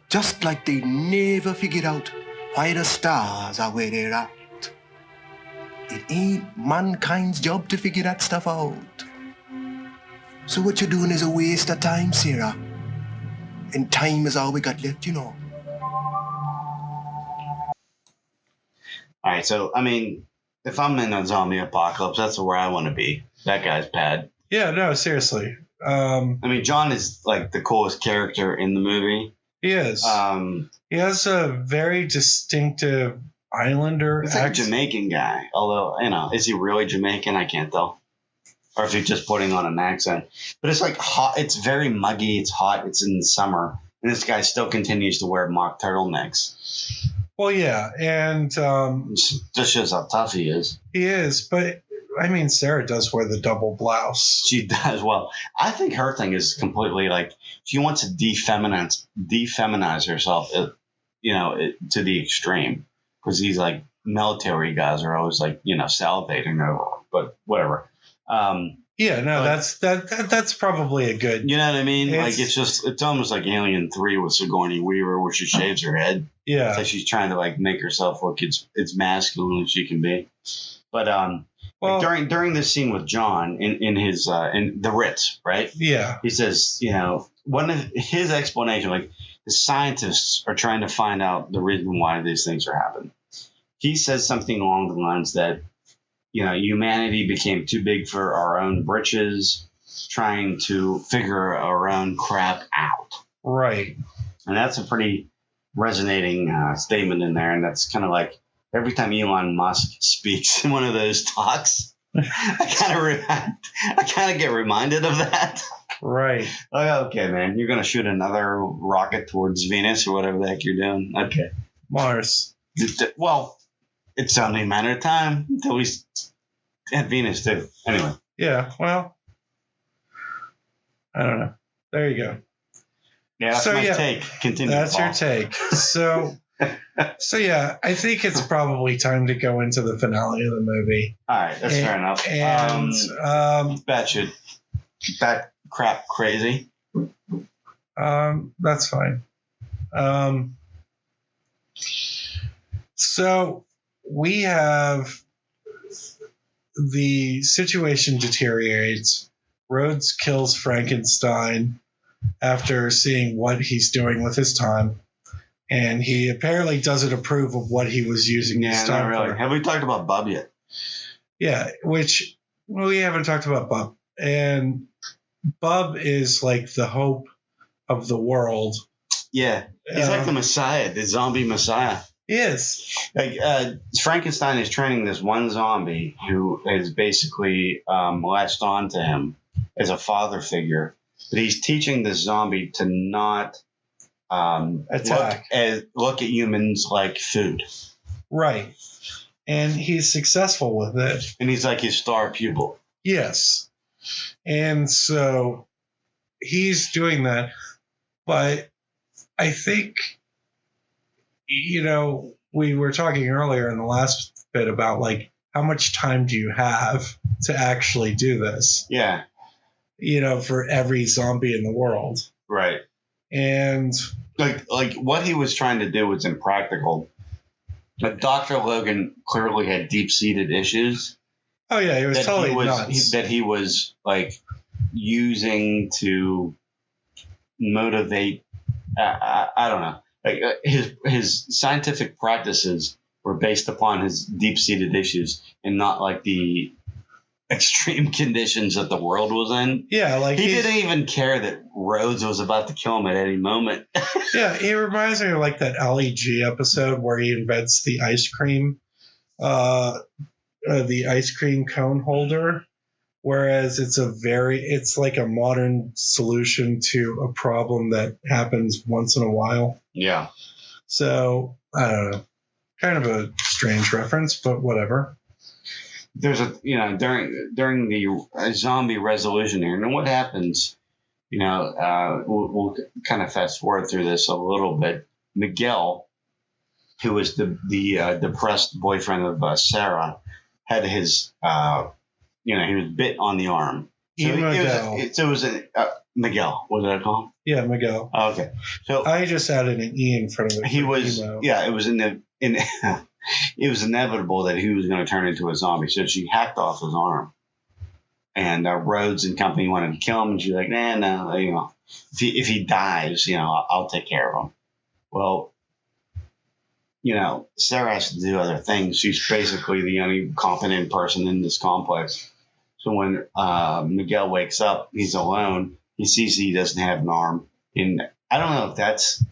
Just like they never figured out why the stars are where they're at. It ain't mankind's job to figure that stuff out. So what you're doing is a waste of time, Sarah. And time is all we got left, you know. All right, so, I mean, if I'm in a zombie apocalypse, that's where I want to be. That guy's bad. Yeah, no, seriously. I mean, John is, like, the coolest character in the movie. He is. He has a very distinctive Islander He's like a Jamaican guy. Although, you know, is he really Jamaican? I can't tell. Or if he's just putting on an accent. But it's like hot. It's very muggy. It's hot. It's in the summer. And this guy still continues to wear mock turtlenecks. Well, yeah. And just shows how tough he is. He is. But, I mean, Sarah does wear the double blouse. She does. Well, I think her thing is completely like she wants to defeminize herself, to the extreme. Because these, like, military guys are always, like, salivating over her. But whatever. That's probably a good. You know what I mean? It's almost like Alien 3 with Sigourney Weaver, where she shaves her head. Yeah, it's like she's trying to like make herself look it's masculine as she can be. But during this scene with John in his in the Ritz, right? Yeah, he says, one of his explanation, like the scientists are trying to find out the reason why these things are happening. He says something along the lines that, humanity became too big for our own britches, trying to figure our own crap out. Right. And that's a pretty resonating statement in there. And that's kind of like every time Elon Musk speaks in one of those talks, I kind of get reminded of that. Right. Oh, okay, man. You're going to shoot another rocket towards Venus or whatever the heck you're doing. Okay. Mars. Well, it's only a matter of time until we at Venus too. Anyway. Yeah. Well, I don't know. There you go. Yeah, that's my take. Continue. That's Paul. your take. So yeah, I think it's probably time to go into the finale of the movie. All right, that's fair enough. And bat crap crazy. That's fine. So we have the situation deteriorates. Rhodes kills Frankenstein after seeing what he's doing with his time. And he apparently doesn't approve of what he was using his time not really. for. Have we talked about Bub yet? Yeah, which we haven't talked about Bub. And Bub is like the hope of the world. Yeah. He's like the Messiah, the zombie Messiah. He is. Like Frankenstein is training this one zombie who is basically latched on to him as a father figure. But he's teaching this zombie to not attack. Look at humans like food. Right. And he's successful with it. And he's like his star pupil. Yes. And so he's doing that. But I think, we were talking earlier in the last bit about like, how much time do you have to actually do this? Yeah. For every zombie in the world. Right. And like what he was trying to do was impractical. But Dr. Logan clearly had deep-seated issues. Oh yeah, he was totally nuts. That he was like using to motivate. I don't know. Like his scientific practices were based upon his deep-seated issues and not like the extreme conditions that the world was in. Yeah, like he didn't even care that Rhodes was about to kill him at any moment. Yeah, he reminds me of like that LEG episode where he invents the ice cream cone holder, whereas it's like a modern solution to a problem that happens once in a while. Yeah. So I don't know, kind of a strange reference, but whatever. There's during the zombie resolution here, and what happens, we'll kind of fast forward through this a little bit. Miguel, who was the depressed boyfriend of Sarah, had his, he was bit on the arm. So it was Miguel. What did I call him? Yeah, Miguel. Oh, okay. So I just added an E in front of it. He was, it was it was inevitable that he was going to turn into a zombie. So she hacked off his arm. And Rhodes and company wanted to kill him. And she's like, no, if he dies, I'll take care of him. Well, Sarah has to do other things. She's basically the only competent person in this complex. So when Miguel wakes up, he's alone. He sees he doesn't have an arm. And I don't know if that's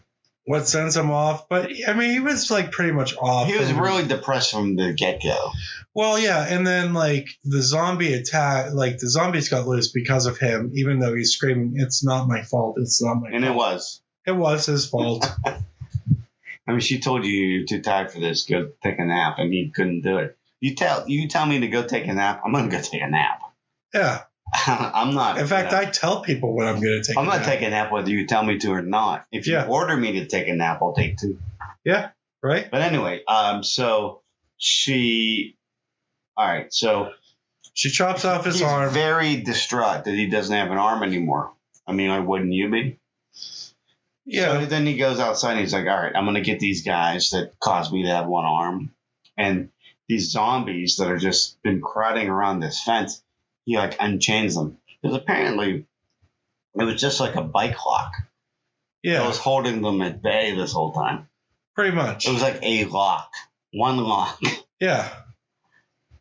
what sends him off, but I mean, he was like pretty much off. He was really depressed from the get-go. Well, yeah, and then like the zombie attack, like the zombies got loose because of him, even though he's screaming, "It's not my fault. It's not my fault." And it was. It was his fault. I mean, she told you you're too tired for this. Go take a nap, and he couldn't do it. You tell me to go take a nap. I'm gonna go take a nap. Yeah. I'm not. In fact, I tell people when I'm going to take a nap. I'm not taking a nap whether you tell me to or not. If you order me to take a nap, I'll take two. Yeah, right. But anyway, so she chops off his arm. He's very distraught that he doesn't have an arm anymore. I mean, like, wouldn't you be? Yeah. So then he goes outside and he's like, all right, I'm going to get these guys that caused me to have one arm. And these zombies that are just been crowding around this fence, he like unchains them. Because apparently it was just like a bike lock. Yeah. That was holding them at bay this whole time. Pretty much. It was like a lock. One lock. Yeah.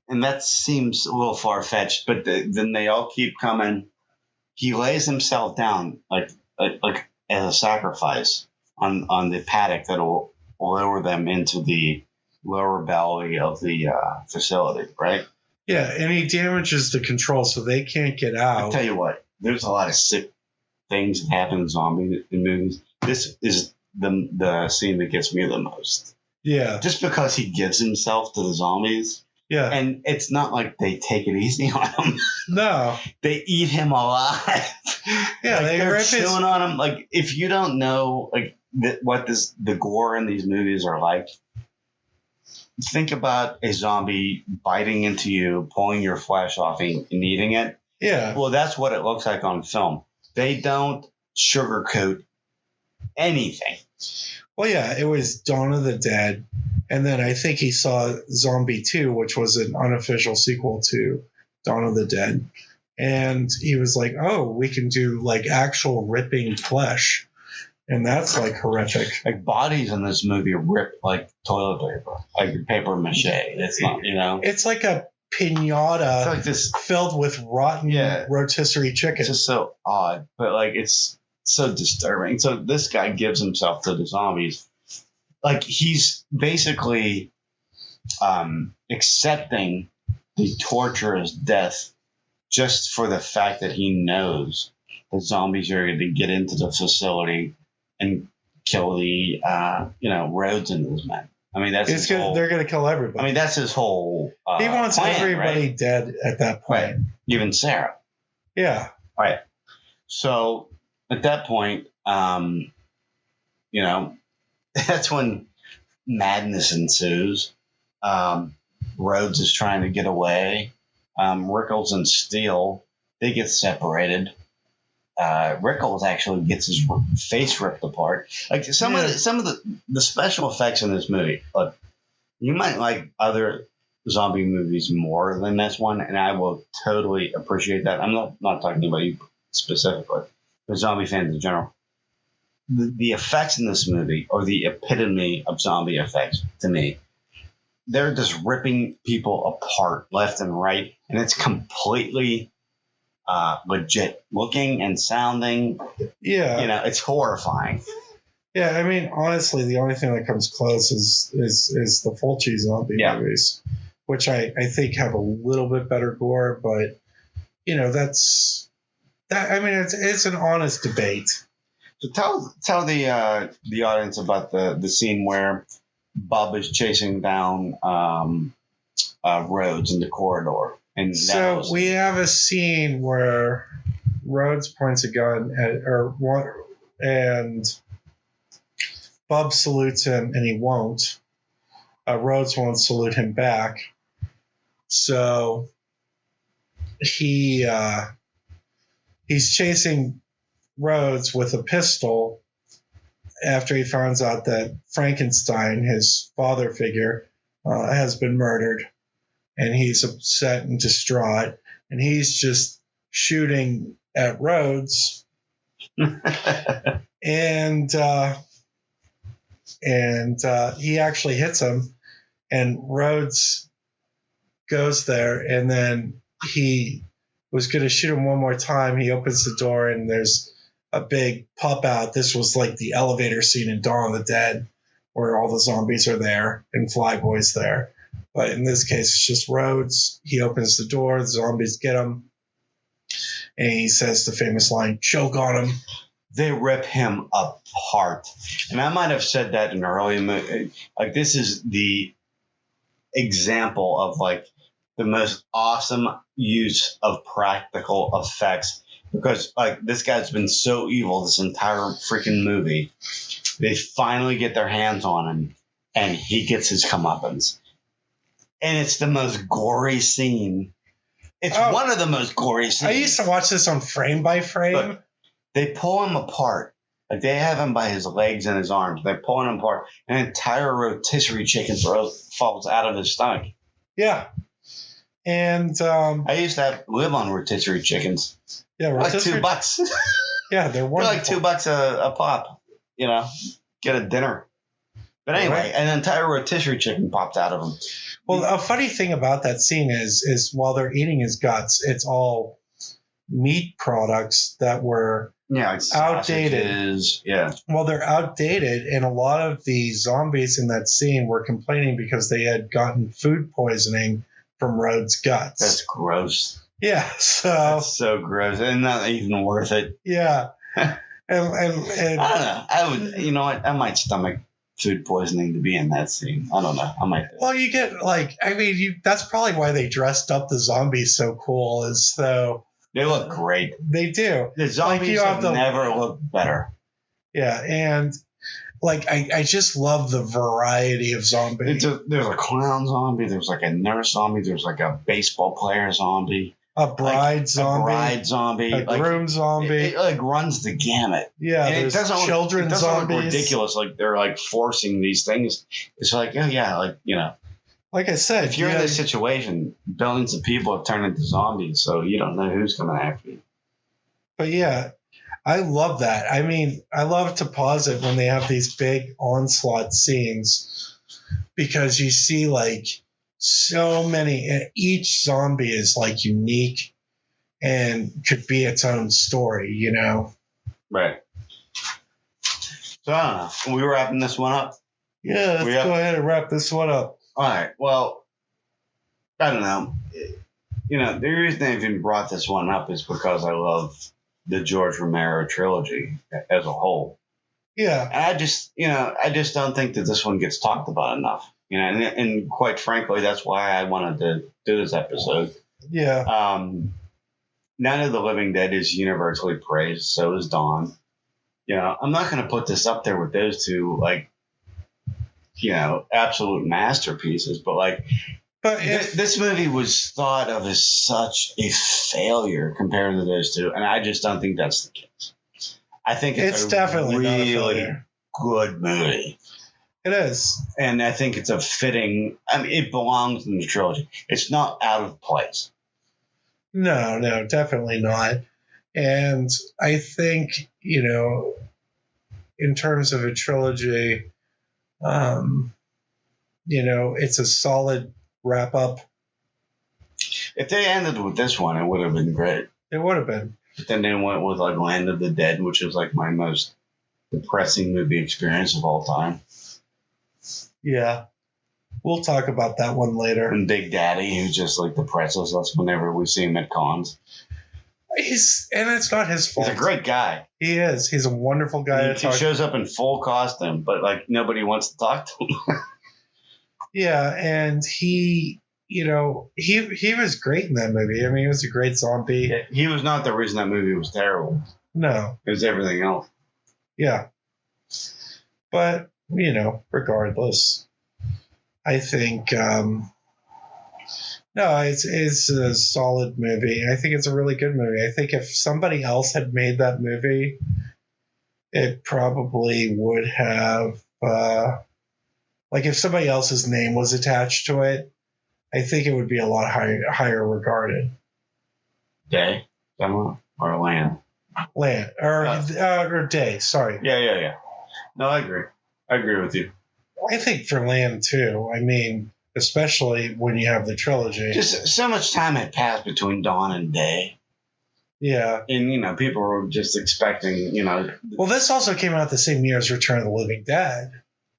And that seems a little far-fetched, but then they all keep coming. He lays himself down like as a sacrifice on the paddock that will lower them into the lower belly of the facility, right? Yeah, and he damages the control so they can't get out. I'll tell you what, there's a lot of sick things that happen in zombie movies. This is the scene that gets me the most. Yeah. Just because he gives himself to the zombies. Yeah. And it's not like they take it easy on him. No. They eat him alive. Yeah, like they're chewing on him. Like, if you don't know like what the gore in these movies are like, think about a zombie biting into you, pulling your flesh off and eating it. Yeah. Well, that's what it looks like on film. They don't sugarcoat anything. Well, yeah, it was Dawn of the Dead. And then I think he saw Zombie 2, which was an unofficial sequel to Dawn of the Dead. And he was like, oh, we can do like actual ripping flesh. And that's like horrific. Like bodies in this movie rip like toilet paper, like paper mache. It's not, It's like a pinata It's like this filled with rotten rotisserie chicken. It's just so odd, but like it's so disturbing. So this guy gives himself to the zombies. Like he's basically accepting the torturous death just for the fact that he knows the zombies are going to get into the facility and kill the Rhodes and his men. I mean, they're going to kill everybody. I mean, that's his whole. He wants plan, everybody right? dead at that point. Right. Even Sarah. Yeah. All right. So at that point, that's when madness ensues. Rhodes is trying to get away. Rickles and Steele, they get separated. Rickles actually gets his face ripped apart. Like some of the special effects in this movie. Look, you might like other zombie movies more than this one, and I will totally appreciate that. I'm not talking about you specifically, but zombie fans in general. The effects in this movie are the epitome of zombie effects to me. They're just ripping people apart left and right, and it's completely legit looking and sounding. Yeah. It's horrifying. Yeah, I mean, honestly, the only thing that comes close is the Fulci zombie movies, which I think have a little bit better gore, but that's that. I mean, it's an honest debate. So tell the audience about the scene where Bub is chasing down Rhodes in the corridor, and so we have a scene where Rhodes points a gun and Bub salutes him, and he won't. Rhodes won't salute him back, so he's chasing Rhodes with a pistol after he finds out that Frankenstein, his father figure, has been murdered, and he's upset and distraught, and he's just shooting at Rhodes, and he actually hits him, and Rhodes goes there, and then he was going to shoot him one more time. He opens the door, and there's a big pop out. This was like the elevator scene in Dawn of the Dead, where all the zombies are there and Flyboy's there. But in this case, it's just Rhodes. He opens the door, the zombies get him, and he says the famous line, "Choke on him." They rip him apart. And I might have said that in an early movie. Like, this is the example of like the most awesome use of practical effects, because like this guy's been so evil this entire freaking movie. They finally get their hands on him, and he gets his comeuppance. And it's the most gory scene. It's one of the most gory scenes. I used to watch this on Frame by Frame. Look, they pull him apart. Like, they have him by his legs and his arms. They're pulling him apart. An entire rotisserie chicken falls out of his stomach. Yeah. And I used to live on rotisserie chickens. Yeah, rotisserie. Like $2. Yeah, they're wonderful. They're like $2 a pop. Get a dinner. But anyway, an entire rotisserie chicken popped out of him. Well, a funny thing about that scene is while they're eating his guts, it's all meat products that were outdated. Sausages, yeah. Well, they're outdated, and a lot of the zombies in that scene were complaining because they had gotten food poisoning from Rhodes' guts. That's gross. Yeah, so that's so gross, and not even worth it. Yeah, and I don't know. I would, you know what? I might stomach food poisoning to be in that scene. I don't know. I might. Well, you get that's probably why they dressed up the zombies so cool, is so they look great. They do. The zombies have never looked better. Yeah, and I just love the variety of zombies. There's a clown zombie. There's like a nurse zombie. There's like a baseball player zombie. A bride zombie. A groom zombie. It like runs the gamut. Yeah, and there's it doesn't children look zombies. Ridiculous. Like they're like forcing these things. It's like, oh yeah, like, like I said, if you're in this situation, billions of people have turned into zombies, so you don't know who's coming after you. But yeah, I love that. I mean, I love to pause it when they have these big onslaught scenes, because you see like so many. Each zombie is like unique and could be its own story, you know? Right. So I don't know. We were wrapping this one up. Yeah, let's go ahead and wrap this one up. All right. Well, I don't know. You know, the reason I even brought this one up is because I love the George Romero trilogy as a whole. Yeah. And I just don't think that this one gets talked about enough. You know, and quite frankly, that's why I wanted to do this episode. Yeah. Night of the Living Dead is universally praised. So is Dawn. You know, I'm not going to put this up there with those two, like, you know, absolute masterpieces, but this movie was thought of as such a failure compared to those two, and I just don't think that's the case. I think it's definitely really not a failure. Good movie. It is. And I think it's a fitting, I mean, it belongs in the trilogy. It's not out of place. No, definitely not. And I think, you know, in terms of a trilogy, you know, it's a solid wrap up. If they ended with this one, it would have been great. It would have been. But then they went with like Land of the Dead, which is like my most depressing movie experience of all time. Yeah. We'll talk about that one later. And Big Daddy, who just like depresses us whenever we see him at cons. And it's not his fault. He's a great guy. He is. He's a wonderful guy. He shows up in full costume, but like nobody wants to talk to him. Yeah, and he, you know, he was great in that movie. I mean, he was a great zombie. Yeah, he was not the reason that movie was terrible. No. It was everything else. Yeah. But, you know, regardless, I think, no, it's a solid movie. I think it's a really good movie. I think if somebody else had made that movie, it probably would have, like if somebody else's name was attached to it, I think it would be a lot higher regarded. Day? Or Land? Land. Or Day, sorry. Yeah. No, I agree. I agree with you. I think for Land, too. I mean, especially when you have the trilogy. Just so much time had passed between Dawn and Day. Yeah. And, you know, people were just expecting, you know. Well, this also came out the same year as Return of the Living Dead.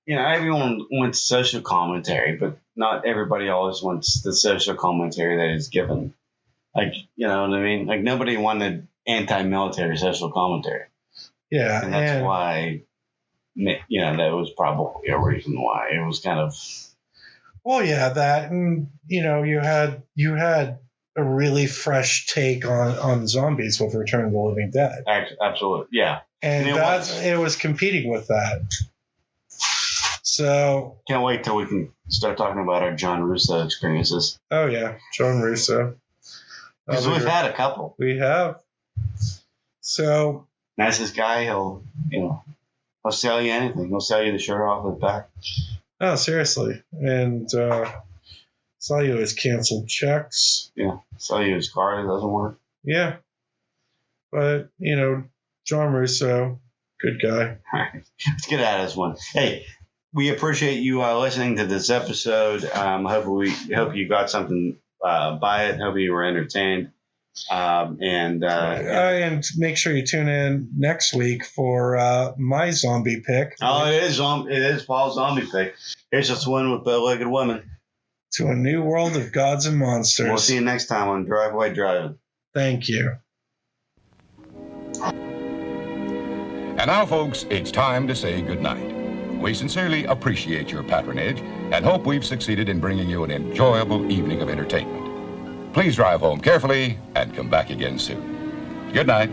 You know, everyone wants social commentary, but not everybody always wants the social commentary that is given. Like, you know what I mean? Like, nobody wanted anti-military social commentary. Yeah. And that's why, you know, that was probably a reason why it was kind of. Well, yeah, that, and, you know, you had a really fresh take on zombies with Return of the Living Dead. Absolutely, yeah. And it was competing with that. So can't wait till we can start talking about our John Russo experiences. Oh yeah, John Russo. Because we've had a couple. We have. So nicest guy. He'll sell you anything. He'll sell you the shirt off his back. Oh, seriously. And sell you his canceled checks. Yeah, sell you his car that doesn't work. Yeah, but you know, John Russo, good guy. All right, let's get out of this one. Hey. We appreciate you listening to this episode. Hope you got something by it. Hope you were entertained. And make sure you tune in next week for my zombie pick. Oh, it is Paul's zombie pick. Here's a swim with bow-legged women. To a new world of gods and monsters. We'll see you next time on Driveway Driving. Thank you. And now, folks, it's time to say goodnight. We sincerely appreciate your patronage and hope we've succeeded in bringing you an enjoyable evening of entertainment. Please drive home carefully and come back again soon. Good night.